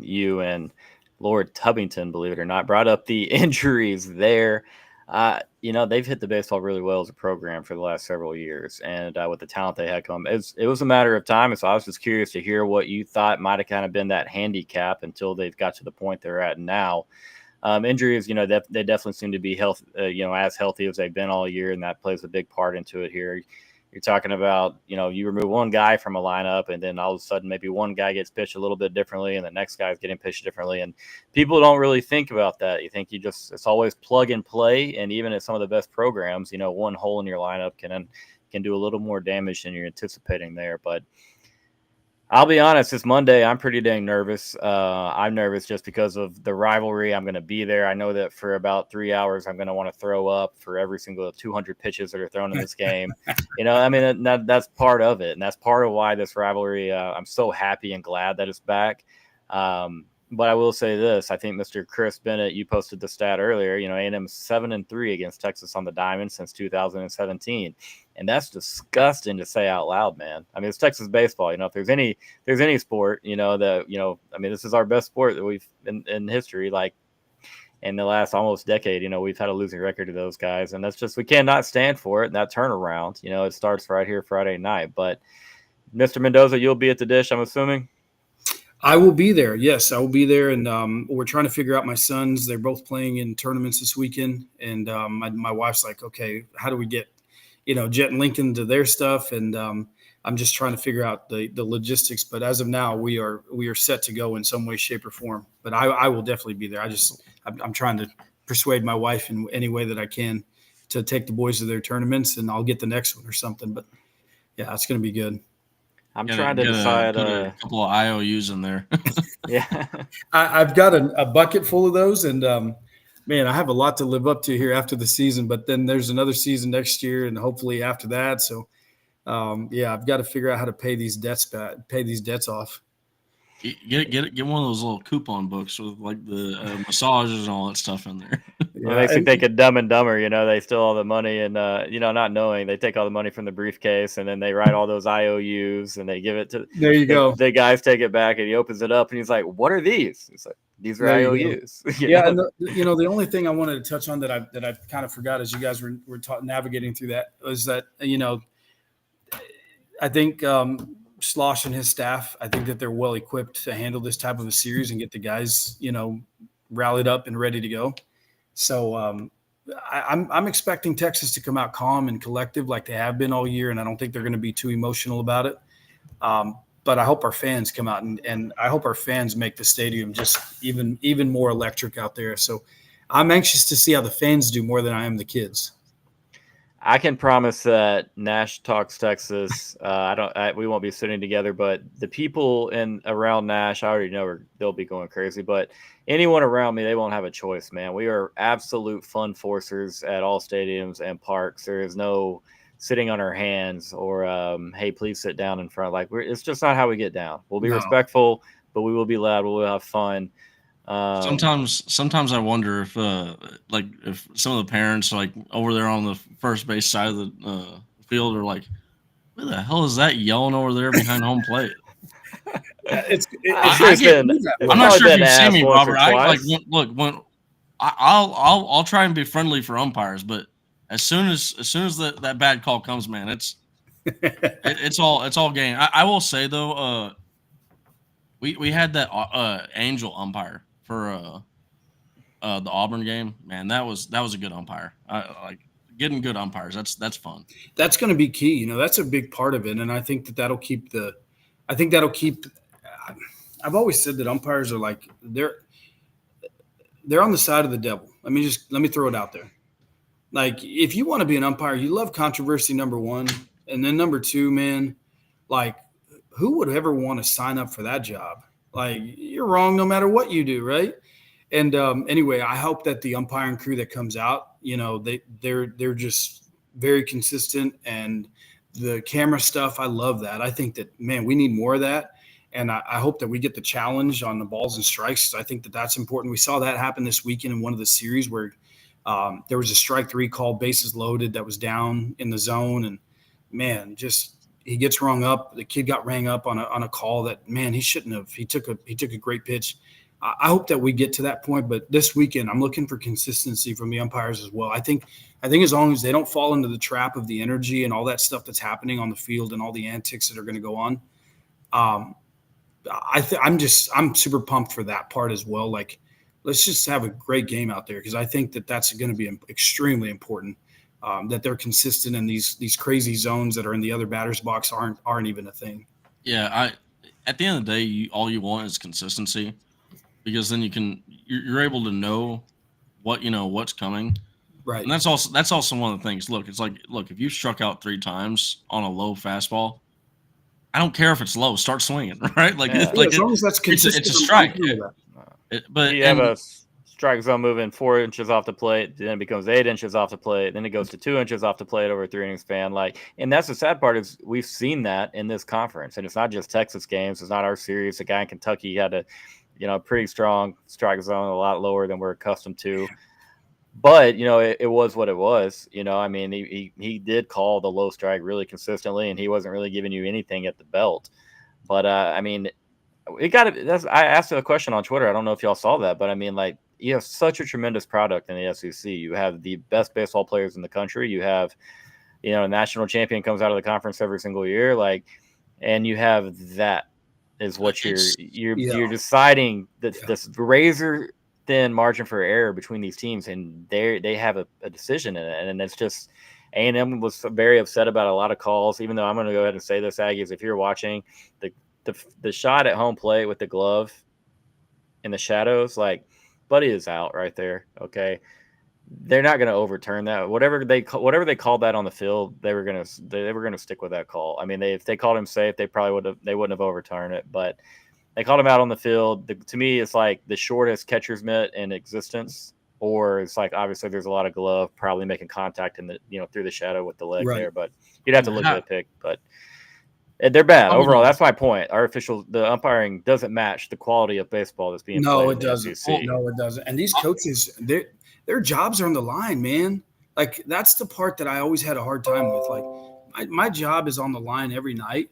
[SPEAKER 1] You and Lord Tubbington, believe it or not, brought up the injuries there. They've hit the baseball really well as a program for the last several years, and with the talent they had come, it was a matter of time. And so I was just curious to hear what you thought might have kind of been that handicap until they've got to the point they're at now. Injuries, they definitely seem to be as healthy as they've been all year, and that plays a big part into it here. You're talking about, you remove one guy from a lineup and then all of a sudden maybe one guy gets pitched a little bit differently and the next guy's getting pitched differently. And people don't really think about that. You think it's always plug and play. And even at some of the best programs, one hole in your lineup can do a little more damage than you're anticipating there. But I'll be honest, it's Monday. I'm pretty dang nervous. I'm nervous just because of the rivalry. I'm going to be there. I know that for about 3 hours, I'm going to want to throw up for every single 200 pitches that are thrown in this game. That's part of it. And that's part of why this rivalry, I'm so happy and glad that it's back. But I will say this. I think Mr. Chris Bennett, you posted the stat earlier, A&M 7-3 against Texas on the diamond since 2017. And that's disgusting to say out loud, man. I mean, it's Texas baseball. If there's any sport, this is our best sport that we've in history. Like in the last almost decade, we've had a losing record to those guys. And that's just, we cannot stand for it. And that turnaround, it starts right here Friday night. But Mr. Mendoza, you'll be at the Dish, I'm assuming?
[SPEAKER 4] I will be there. Yes, I will be there. And we're trying to figure out my sons. They're both playing in tournaments this weekend. And my wife's like, okay, how do we get, Jet and Lincoln to their stuff? And I'm just trying to figure out the logistics. But as of now, we are set to go in some way, shape, or form. But I will definitely be there. I'm trying to persuade my wife in any way that I can to take the boys to their tournaments, and I'll get the next one or something. But yeah, it's going to be good.
[SPEAKER 1] I'm trying to decide
[SPEAKER 3] put a couple of IOUs in there.
[SPEAKER 1] Yeah,
[SPEAKER 4] I've got a bucket full of those, and man, I have a lot to live up to here after the season. But then there's another season next year, and hopefully after that. So, I've got to figure out how to pay these debts off.
[SPEAKER 3] Get one of those little coupon books with like the massages and all that stuff in there.
[SPEAKER 1] Yeah, it makes me think of Dumb and Dumber. They steal all the money and not knowing, they take all the money from the briefcase and then they write all those IOUs and they give it to.
[SPEAKER 4] There you go.
[SPEAKER 1] The guys take it back and he opens it up and he's like, "What are these?" It's like, "These are IOUs."
[SPEAKER 4] And the only thing I wanted to touch on that I kind of forgot as you guys were navigating through that was that I think Slosh and his staff, I think that they're well equipped to handle this type of a series and get the guys rallied up and ready to go. So I'm expecting Texas to come out calm and collective like they have been all year, and I don't think they're going to be too emotional about it. But I hope our fans come out and I hope our fans make the stadium just even more electric out there. So I'm anxious to see how the fans do more than I am the kids.
[SPEAKER 1] I can promise that Nash Talks Texas. We won't be sitting together, but the people around Nash, I already know they'll be going crazy. But anyone around me, they won't have a choice, man. We are absolute fun forcers at all stadiums and parks. There is no sitting on our hands or hey, please sit down in front. Like it's just not how we get down. We'll be
[SPEAKER 4] No.
[SPEAKER 1] respectful, but we will be loud. We'll have fun.
[SPEAKER 3] Sometimes I wonder if if some of the parents like over there on the first base side of the field are like, who the hell is that yelling over there behind home plate?
[SPEAKER 1] I'm sure it's been.
[SPEAKER 3] I'm not sure if you've seen me,
[SPEAKER 1] once or
[SPEAKER 3] Robert. I like
[SPEAKER 1] twice.
[SPEAKER 3] look when I'll try and be friendly for umpires, but as soon as that bad call comes, man, it's all game. I will say though, we had that Angel umpire for the Auburn game. Man, that was a good umpire. I like getting good umpires. That's fun.
[SPEAKER 4] That's going to be key. That's a big part of it, and I think that'll keep I've always said that umpires are like they're on the side of the devil. Let me throw it out there. Like if you want to be an umpire, you love controversy, number one, and then number two, man, like who would ever want to sign up for that job? Like you're wrong no matter what you do, right? And anyway, I hope that the umpiring crew that comes out, they're just very consistent, and the camera stuff, I love that. I think that, man, we need more of that. And I hope that we get the challenge on the balls and strikes. I think that that's important. We saw that happen this weekend in one of the series where there was a strike 3 call, bases loaded, that was down in the zone. And, man, just he gets rung up. The kid got rang up on a call that, man, he shouldn't have. He took a great pitch. I hope that we get to that point. But this weekend, I'm looking for consistency from the umpires as well. I think as long as they don't fall into the trap of the energy and all that stuff that's happening on the field and all the antics that are going to go on, I'm super pumped for that part as well. Like, let's just have a great game out there, because I think that that's going to be extremely important. That they're consistent, and these crazy zones that are in the other batter's box aren't even a thing.
[SPEAKER 3] Yeah, at the end of the day, all you want is consistency, because then you're able to know what's coming.
[SPEAKER 4] Right.
[SPEAKER 3] And that's also one of the things. Look, if you struck out 3 times on a low fastball, I don't care if it's low. Start swinging, right? Like,
[SPEAKER 1] Yeah.
[SPEAKER 4] As long as that's consistent,
[SPEAKER 3] it's a strike. But
[SPEAKER 1] you have a strike zone moving 4 inches off the plate, then it becomes 8 inches off the plate, then it goes to 2 inches off the plate over a 3 inning span. Like, and that's the sad part, is we've seen that in this conference, and it's not just Texas games. It's not our series. The guy in Kentucky had a pretty strong strike zone, a lot lower than we're accustomed to. But, it was what it was. I mean, he did call the low strike really consistently, and he wasn't really giving you anything at the belt. But, I mean, I asked a question on Twitter. I don't know if y'all saw that, but I mean, like, you have such a tremendous product in the SEC. You have the best baseball players in the country. You have, a national champion comes out of the conference every single year. Like, and you have that is what you're deciding that this razor thin margin for error between these teams, and they have a decision in it. And it's just, A&M was very upset about a lot of calls, even though I'm going to go ahead and say this, Aggies, if you're watching the shot at home plate with the glove in the shadows, like, Buddy is out right there. Okay. They're not going to overturn that. Whatever they called that on the field, they were going to stick with that call. I mean, if they called him safe, they wouldn't have overturned it, but they called him out on the field. To me, it's like the shortest catcher's mitt in existence, or it's like, obviously there's a lot of glove probably making contact in the, through the shadow with the leg there, but you'd have to look at the pick, but they're bad overall. That's my point. The umpiring doesn't match the quality of baseball that's being played.
[SPEAKER 4] No, it doesn't. No, it doesn't. And these coaches, their jobs are on the line, man. Like, that's the part that I always had a hard time with. Like, my job is on the line every night.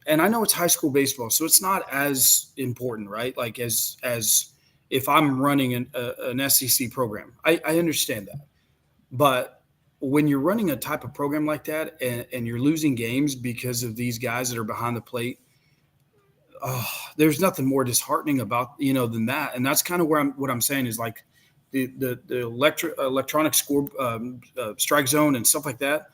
[SPEAKER 4] And I know it's high school baseball, so it's not as important, right? Like, as if I'm running an SEC program, I understand that. But when you're running a type of program like that, and you're losing games because of these guys that are behind the plate, there's nothing more disheartening about, than that. And that's kind of what I'm saying is, like, the electronic score strike zone and stuff like that.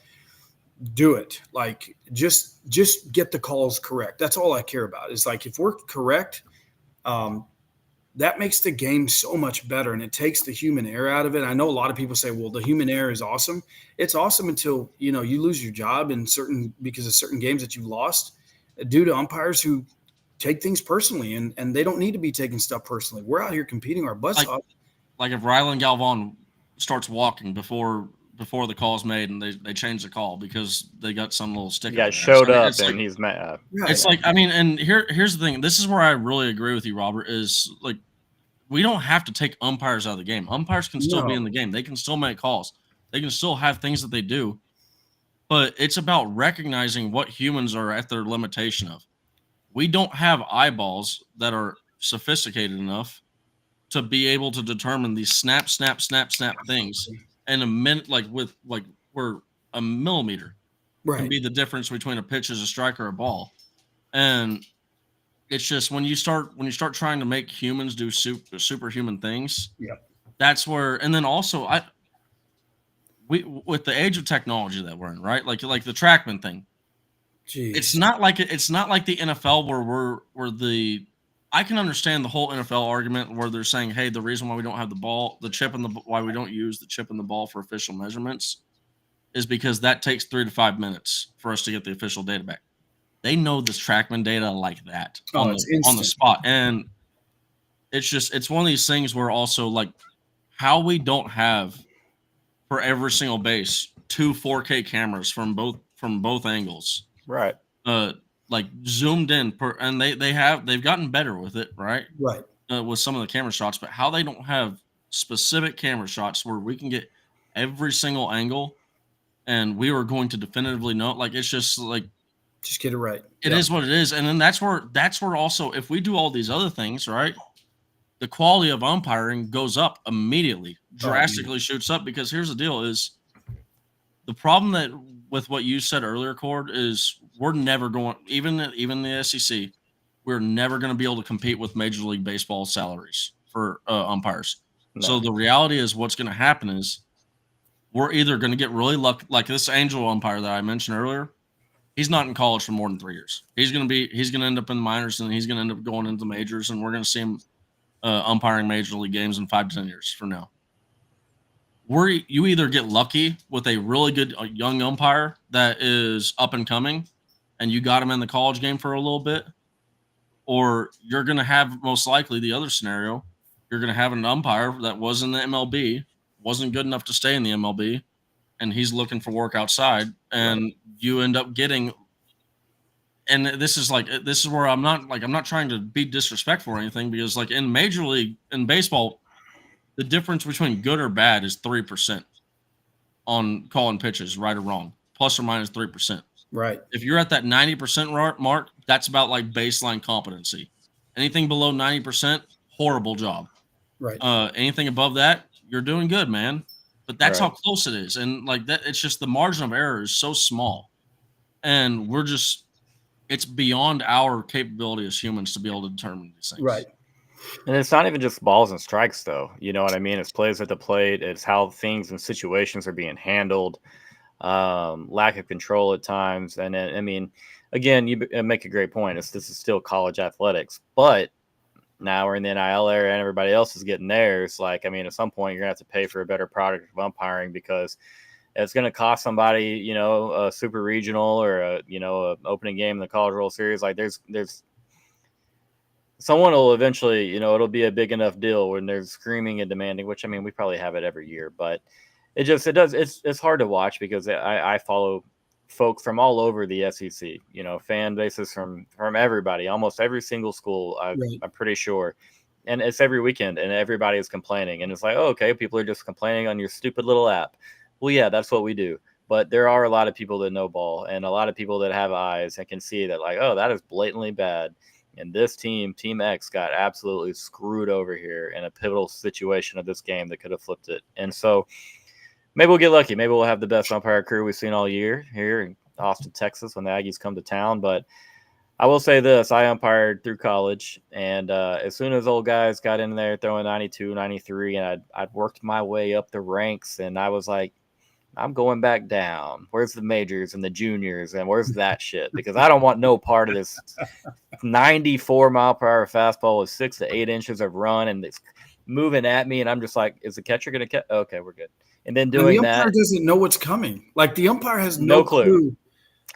[SPEAKER 4] Do it. Like, just get the calls correct. That's all I care about. Is like, if we're correct, that makes the game so much better, and it takes the human error out of it. I know a lot of people say, well, the human error is awesome. It's awesome until, you lose your job because of certain games that you lost due to umpires who take things personally, and they don't need to be taking stuff personally. We're out here competing our butts off.
[SPEAKER 3] Like if Rylan Galvan starts walking before before the call's made, and they change the call because they got some little sticker.
[SPEAKER 1] Yeah,
[SPEAKER 3] there.
[SPEAKER 1] showed
[SPEAKER 3] So, I mean,
[SPEAKER 1] up and he's mad.
[SPEAKER 3] It's like, I mean, and here's the thing. This is where I really agree with you, Robert. Is like, we don't have to take umpires out of the game. Umpires can still be in the game. They can still make calls. They can still have things that they do. But it's about recognizing what humans are at their limitation of. We don't have eyeballs that are sophisticated enough to be able to determine these snap things in a minute, like where a millimeter can be the difference between a pitch as a strike or a ball. And it's just when you start trying to make humans do superhuman things, that's where. And then also, with the age of technology that we're in, right? Like the TrackMan thing. Jeez. It's not like the NFL where I can understand the whole NFL argument where they're saying, hey, the reason why we don't have why we don't use the chip in the ball for official measurements is because that takes 3 to 5 minutes for us to get the official data back. They know this TrackMan data like that on the spot. And it's one of these things where also like how we don't have for every single base 2 4K cameras from both angles.
[SPEAKER 1] Right.
[SPEAKER 3] Like zoomed in and they've gotten better with it, right?
[SPEAKER 4] Right.
[SPEAKER 3] With some of the camera shots, but how they don't have specific camera shots where we can get every single angle and we are going to definitively know, like, it's just like,
[SPEAKER 4] just get it right.
[SPEAKER 3] It is what it is. And then that's where also, if we do all these other things, right, the quality of umpiring goes up immediately, drastically shoots up. Because here's the deal is the problem that with what you said earlier, Cord, is we're never going, even the SEC, we're never going to be able to compete with Major League Baseball salaries for umpires. No. So the reality is what's going to happen is we're either going to get really lucky, like this Angel umpire that I mentioned earlier. He's not in college for more than 3 years. He's going to end up in the minors, and he's going to end up going into the majors, and we're going to see him umpiring Major League games in 5 to 10 years from now. You either get lucky with a really good young umpire that is up and coming, and you got him in the college game for a little bit, or you're going to have most likely the other scenario. You're going to have an umpire that was in the MLB, wasn't good enough to stay in the MLB, and he's looking for work outside, and you end up getting. And this is where I'm not trying to be disrespectful or anything, because like in Major League in baseball, the difference between good or bad is 3% on calling pitches, right or wrong, plus or minus 3%.
[SPEAKER 4] Right.
[SPEAKER 3] If you're at that 90% mark, that's about like baseline competency. Anything below 90%, horrible job.
[SPEAKER 4] Right.
[SPEAKER 3] Anything above that, you're doing good, man. But that's how close it is. And like that, it's just the margin of error is so small. And it's beyond our capability as humans to be able to determine these things.
[SPEAKER 4] Right.
[SPEAKER 1] And it's not even just balls and strikes, though. You know what I mean? It's plays at the plate. It's how things and situations are being handled. Lack of control at times. And I mean, again, you make a great point. This is still college athletics, but now we're in the NIL area and everybody else is getting theirs. Like, I mean, at some point you're gonna have to pay for a better product of umpiring because it's going to cost somebody, you know, a super regional or a opening game in the College World Series. Like there's someone will eventually, you know, it'll be a big enough deal when they're screaming and demanding, which I mean, we probably have it every year, but it's hard to watch because I follow folks from all over the SEC, you know, fan bases from everybody, almost every single school. I'm pretty sure. And it's every weekend and everybody is complaining. And it's like, oh, okay, people are just complaining on your stupid little app. Well, yeah, that's what we do. But there are a lot of people that know ball and a lot of people that have eyes and can see that like, oh, that is blatantly bad. And this Team X, got absolutely screwed over here in a pivotal situation of this game that could have flipped it. And so maybe we'll get lucky. Maybe we'll have the best umpire crew we've seen all year here in Austin, Texas, when the Aggies come to town. But I will say this, I umpired through college, and as soon as old guys got in there throwing 92, 93, and I'd worked my way up the ranks, and I was like, I'm going back down. Where's the majors and the juniors, and where's that shit? Because I don't want no part of this 94-mile-per-hour fastball with 6 to 8 inches of run, and it's moving at me, and I'm just like, is the catcher going to catch? Okay, we're good. And then doing that.
[SPEAKER 4] The umpire doesn't know what's coming. Like, the umpire has no clue.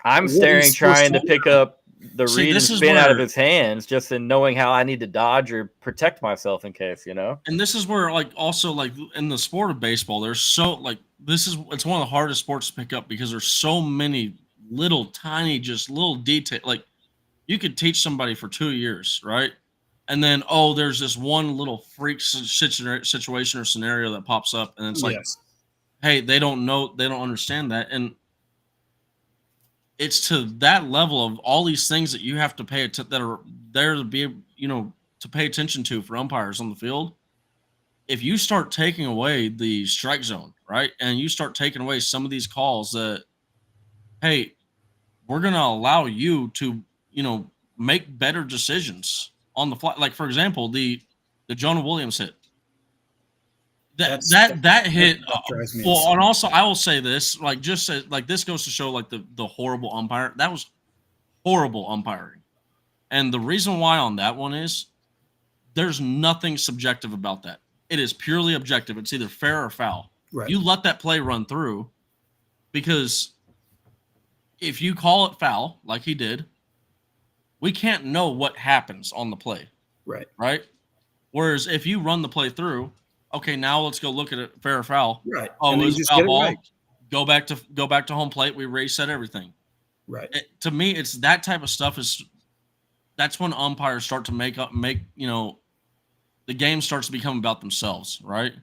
[SPEAKER 1] I'm staring, trying to pick up the
[SPEAKER 3] See,
[SPEAKER 1] read and
[SPEAKER 3] this is
[SPEAKER 1] spin out of
[SPEAKER 3] where-
[SPEAKER 1] his hands, just in knowing how I need to dodge or protect myself in case,
[SPEAKER 3] And this is where, like, also, like, in the sport of baseball, there's so, like, it's one of the hardest sports to pick up because there's so many little tiny, just little detail. Like, you could teach somebody for 2 years, right? And then, there's this one little freak situation or scenario that pops up, and it's like,
[SPEAKER 4] Yes.
[SPEAKER 3] hey, they don't understand that. And it's to that level of all these things that you have to pay that are there to be, to pay attention to for umpires on the field. If you start taking away the strike zone, right, and you start taking away some of these calls that, hey, we're going to allow you to, make better decisions on the fly. Like, for example, the Jonah Williams hit. That hit.
[SPEAKER 4] drives me
[SPEAKER 3] Well,
[SPEAKER 4] insane.
[SPEAKER 3] and also I will say this, like, this goes to show, like, the horrible umpire. That was horrible umpiring, and the reason why on that one is there's nothing subjective about that. It is purely objective. It's either fair or foul.
[SPEAKER 4] Right.
[SPEAKER 3] You let that play run through, because if you call it foul, like he did, we can't know what happens on the play.
[SPEAKER 4] Right.
[SPEAKER 3] Right. Whereas if you run the play through, okay, now let's go look at it, fair or foul.
[SPEAKER 4] Right.
[SPEAKER 3] Oh,
[SPEAKER 4] And
[SPEAKER 3] it
[SPEAKER 4] then
[SPEAKER 3] was
[SPEAKER 4] you
[SPEAKER 3] a
[SPEAKER 4] just
[SPEAKER 3] foul
[SPEAKER 4] get it
[SPEAKER 3] ball.
[SPEAKER 4] right.
[SPEAKER 3] Go back to home plate. We reset everything.
[SPEAKER 4] Right.
[SPEAKER 3] To me, it's that type of stuff that's when umpires start to make the game starts to become about themselves, right?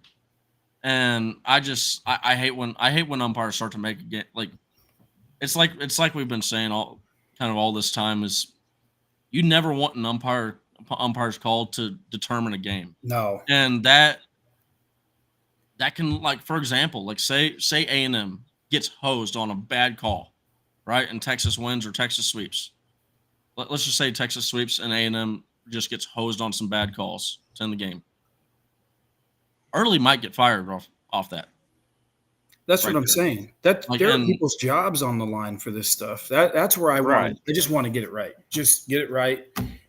[SPEAKER 3] And I hate when umpires start to make a game, like it's like we've been saying all this time, is you never want an umpire's call to determine a game.
[SPEAKER 4] No.
[SPEAKER 3] And that can, like, for example, like say A&M gets hosed on a bad call, right? And Texas wins or Texas sweeps. Let's just say Texas sweeps and A&M just gets hosed on some bad calls to end the game. Early might get fired off that.
[SPEAKER 4] That's
[SPEAKER 3] Right
[SPEAKER 4] what I'm
[SPEAKER 3] there.
[SPEAKER 4] saying. That
[SPEAKER 3] Like,
[SPEAKER 4] there are
[SPEAKER 3] and-
[SPEAKER 4] people's jobs on the line for this stuff. That's where I
[SPEAKER 1] Right.
[SPEAKER 4] want. I just want to get it right. Just get it right,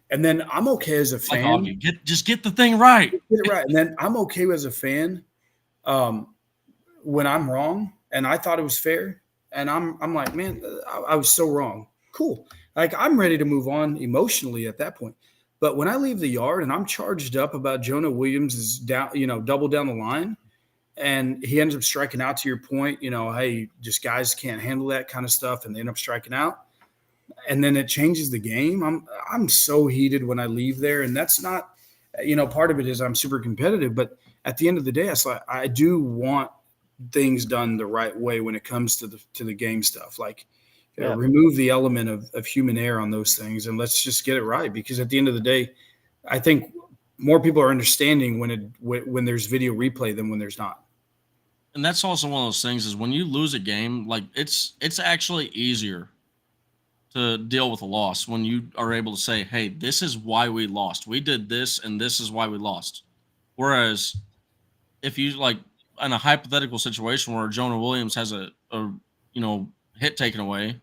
[SPEAKER 4] and then I'm okay as a
[SPEAKER 3] Like
[SPEAKER 4] fan.
[SPEAKER 3] Augie, just get the thing right.
[SPEAKER 4] Get it right, and then I'm okay as a fan when I'm wrong and I thought it was fair, and I'm like, man, I was so wrong. Cool. Like, I'm ready to move on emotionally at that point. But when I leave the yard and I'm charged up about Jonah Williams is down, double down the line, and he ends up striking out, to your point, hey, just guys can't handle that kind of stuff, and they end up striking out, and then it changes the game. I'm so heated when I leave there, and that's not, part of it is I'm super competitive, but at the end of the day, it's like I do want things done the right way when it comes to the game stuff. Like, remove the element of human error on those things, and let's just get it right. Because at the end of the day, I think more people are understanding when there's video replay than when there's not.
[SPEAKER 3] And that's also one of those things, is when you lose a game, like, it's actually easier to deal with a loss when you are able to say, hey, this is why we lost. We did this, and this is why we lost. Whereas if you, like, in a hypothetical situation where Jonah Williams has a hit taken away,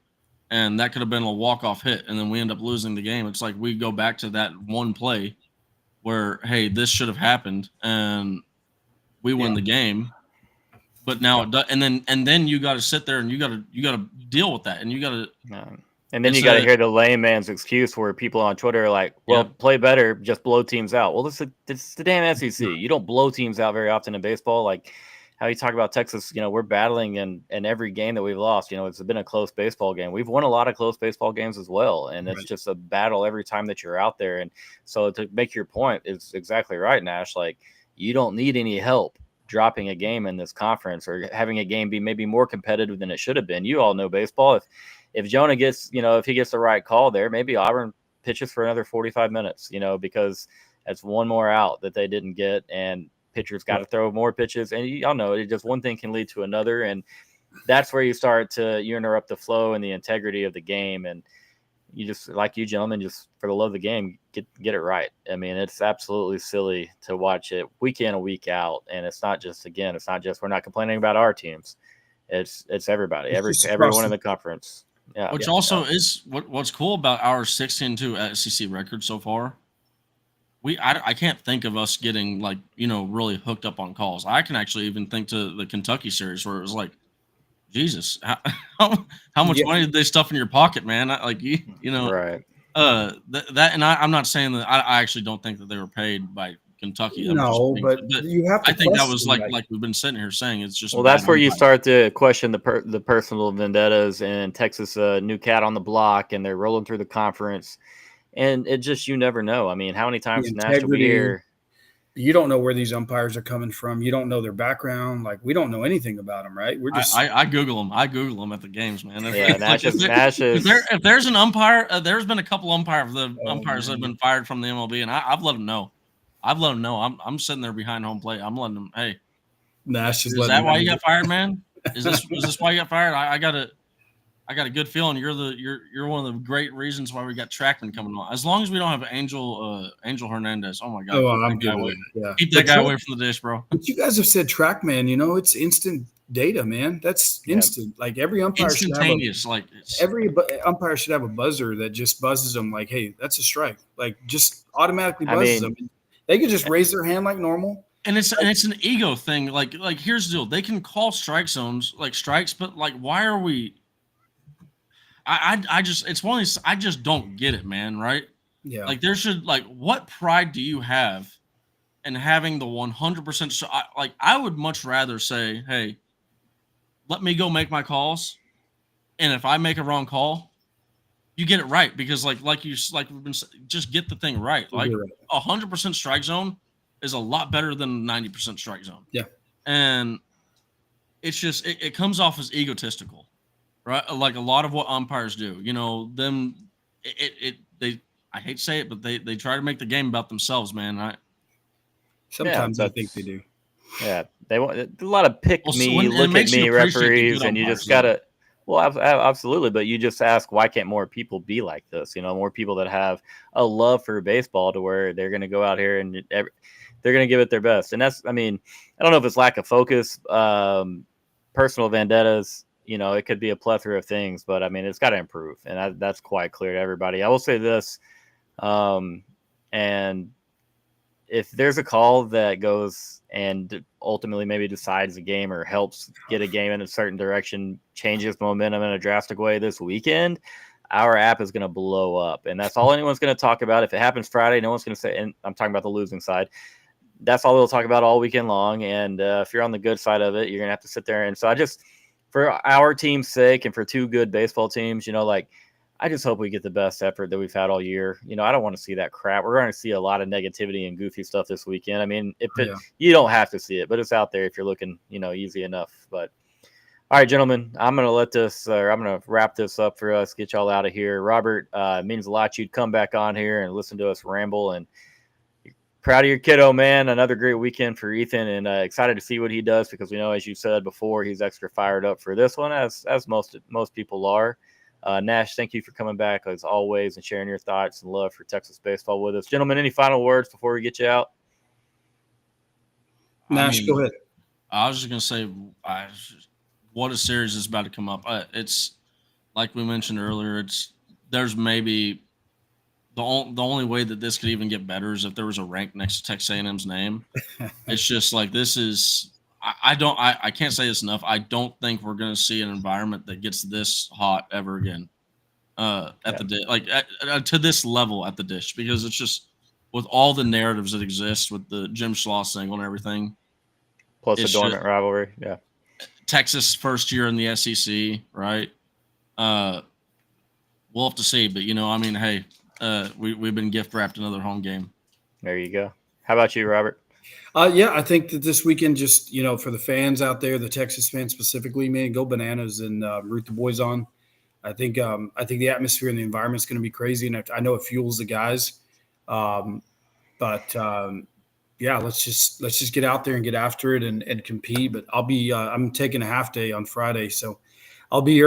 [SPEAKER 3] and that could have been a walk-off hit, and then we end up losing the game, it's like we go back to that one play where, hey, this should have happened, and we win the game. But now it does, and then you got to sit there and you got to deal with that, and you got to.
[SPEAKER 1] And then you got to hear the layman's excuse where people on Twitter are like, "Well, play better, just blow teams out." Well, this is the damn SEC. You don't blow teams out very often in baseball. Like how you talk about Texas, we're battling in every game that we've lost. It's been a close baseball game. We've won a lot of close baseball games as well, and it's just a battle every time that you're out there. And so, to make your point, is exactly right, Nash. Like, you don't need any help dropping a game in this conference or having a game be maybe more competitive than it should have been. You all know baseball. If Jonah gets, if he gets the right call there, maybe Auburn pitches for another 45 minutes, because that's one more out that they didn't get, and pitchers got to throw more pitches. And y'all know it, just one thing can lead to another. And that's where you start to interrupt the flow and the integrity of the game. And you just, like you gentlemen, just for the love of the game, get it right. I mean, it's absolutely silly to watch it week in and week out. And it's not just we're not complaining about our teams. It's everybody, everyone in the conference. Yeah.
[SPEAKER 3] Which also is what's cool about our 16-2 SEC record so far. I can't think of us getting, like, really hooked up on calls. I can actually even think to the Kentucky series where it was like, Jesus, how much money did they stuff in your pocket, man? Like,
[SPEAKER 1] Right.
[SPEAKER 3] That and I'm not saying that I actually don't think that they were paid by Kentucky. I'm just
[SPEAKER 4] No,
[SPEAKER 3] being,
[SPEAKER 4] but
[SPEAKER 3] but
[SPEAKER 4] you have to
[SPEAKER 3] I think that
[SPEAKER 4] question
[SPEAKER 3] was like we've been sitting here saying it's just
[SPEAKER 1] Well,
[SPEAKER 3] bad
[SPEAKER 1] that's where you
[SPEAKER 3] umpiring.
[SPEAKER 1] start to question the personal vendettas and Texas, new cat on the block, and they're rolling through the conference, and it just you never know. I mean, how many
[SPEAKER 4] the
[SPEAKER 1] times, Nash, do we
[SPEAKER 4] integrity.
[SPEAKER 1] hear?
[SPEAKER 4] You don't know where these umpires are coming from. You don't know their background. Like, we don't know anything about them, right? We're just
[SPEAKER 3] I Google them. I Google them at the games, man.
[SPEAKER 1] Yeah, Nash is
[SPEAKER 3] If there's an umpire, there's been a couple umpires that
[SPEAKER 4] man.
[SPEAKER 3] have been fired from the MLB, and I've let them know. I've let them know. I'm sitting there behind home plate. I'm letting them. Hey,
[SPEAKER 4] Nash is
[SPEAKER 3] is
[SPEAKER 4] letting
[SPEAKER 3] that why
[SPEAKER 4] them
[SPEAKER 3] you
[SPEAKER 4] know.
[SPEAKER 3] got fired, man? Is this why you got fired? I got a good feeling you're one of the great reasons why we got Trackman coming on. As long as we don't have Angel Hernandez. Oh my God,
[SPEAKER 4] Oh,
[SPEAKER 3] keep
[SPEAKER 4] I'm
[SPEAKER 3] that guy
[SPEAKER 4] good
[SPEAKER 3] away.
[SPEAKER 4] with it. Yeah.
[SPEAKER 3] Keep that guy away from the dish, bro.
[SPEAKER 4] But you guys have said TrackMan, it's instant data, man. That's instant. Like every umpire should have
[SPEAKER 3] Instantaneous,
[SPEAKER 4] umpire should have a buzzer that just buzzes them like, hey, that's a strike. Like just automatically buzzes them. They could just raise their hand like normal.
[SPEAKER 3] And it's an ego thing. Like here's the deal. They can call strike zones like strikes, but like why are we I just it's one of these I just don't get it, man, right?
[SPEAKER 4] Yeah.
[SPEAKER 3] Like there should what pride do you have in having the 100% I would much rather say, hey, let me go make my calls, and if I make a wrong call, you get it right because like we've been just get the thing right. Like 100% strike zone is a lot better than 90% strike zone.
[SPEAKER 4] Yeah.
[SPEAKER 3] And it's just it comes off as egotistical, right? Like a lot of what umpires do, they I hate to say it, but they try to make the game about themselves, man.
[SPEAKER 4] Sometimes I think they do.
[SPEAKER 1] Yeah, they want a lot of pick me, look at me referees, and you just gotta. Well, absolutely, but you just ask, why can't more people be like this? More people that have a love for baseball to where they're going to go out here and they're going to give it their best. And that's, I don't know if it's lack of focus, personal vendettas. It could be a plethora of things, but it's got to improve, and that's quite clear to everybody. I will say this, and if there's a call that goes and ultimately maybe decides a game or helps get a game in a certain direction, changes momentum in a drastic way this weekend, our app is going to blow up. And that's all anyone's going to talk about. If it happens Friday, no one's going to say, and I'm talking about the losing side, that's all they'll talk about all weekend long. And if you're on the good side of it, you're going to have to sit there. And so for our team's sake and for two good baseball teams, I just hope we get the best effort that we've had all year. I don't want to see that crap. We're going to see a lot of negativity and goofy stuff this weekend. You don't have to see it, but it's out there if you're looking, easy enough. But all right, gentlemen, I'm going to wrap this up for us, get y'all out of here. Robert, it means a lot you'd come back on here and listen to us ramble, and proud of your kiddo, man. Another great weekend for Ethan, and excited to see what he does because we know, as you said before, he's extra fired up for this one, as most people are. Nash, thank you for coming back as always and sharing your thoughts and love for Texas baseball with us. Gentlemen, any final words before we get you out?
[SPEAKER 4] Nash, go ahead.
[SPEAKER 3] I was just going to say, what a series is about to come up. It's like we mentioned earlier, there's maybe the only way that this could even get better is if there was a rank next to Texas A&M's name. It's just like, this is, I can't say this enough. I don't think we're going to see an environment that gets this hot ever again the dish, to this level at the dish, because it's just with all the narratives that exist with the Jim Schlaw single and everything.
[SPEAKER 1] Plus the dormant rivalry. Yeah.
[SPEAKER 3] Texas first year in the SEC, right? We'll have to see, but hey, we've been gift wrapped another home game.
[SPEAKER 1] There you go. How about you, Robert?
[SPEAKER 4] Yeah, I think that this weekend, just for the fans out there, the Texas fans specifically, man, go bananas and root the boys on. I think the atmosphere and the environment is going to be crazy, and I know it fuels the guys. Yeah, let's just get out there and get after it and compete. But I'm taking a half day on Friday, so I'll be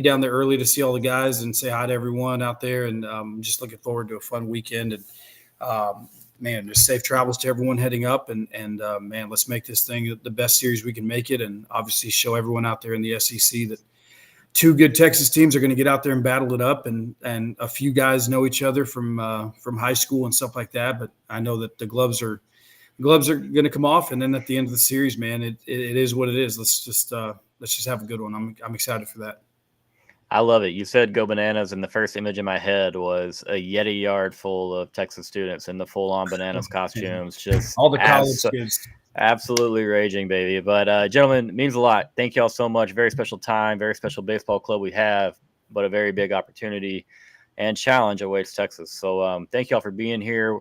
[SPEAKER 4] down there early to see all the guys and say hi to everyone out there, and just looking forward to a fun weekend. And man, just safe travels to everyone heading up, and man, let's make this thing the best series we can make it, and obviously show everyone out there in the SEC that two good Texas teams are going to get out there and battle it up, and a few guys know each other from high school and stuff like that. But I know that the gloves are going to come off, and then at the end of the series, man, it is what it is. Let's just have a good one. I'm excited for that.
[SPEAKER 1] I love it. You said go bananas, and the first image in my head was a Yeti yard full of Texas students in the full-on bananas costumes. Just
[SPEAKER 4] all the college kids.
[SPEAKER 1] Absolutely raging, baby. But gentlemen, it means a lot. Thank you all so much. Very special time, very special baseball club we have, but a very big opportunity and challenge awaits Texas. So thank you all for being here.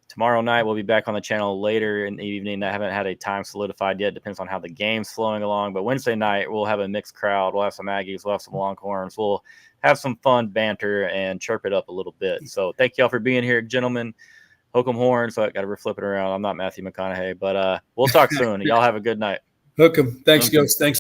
[SPEAKER 1] Tomorrow night we'll be back on the channel later in the evening. I haven't had a time solidified yet. Depends on how the game's flowing along. But Wednesday night we'll have a mixed crowd. We'll have some Aggies. We'll have some Longhorns. We'll have some fun banter and chirp it up a little bit. So thank you all for being here, gentlemen. Hook 'em horns. So I got to flip it around. I'm not Matthew McConaughey, but we'll talk soon. Y'all have a good night.
[SPEAKER 4] Hook 'em. Thanks, Ghost. Thanks.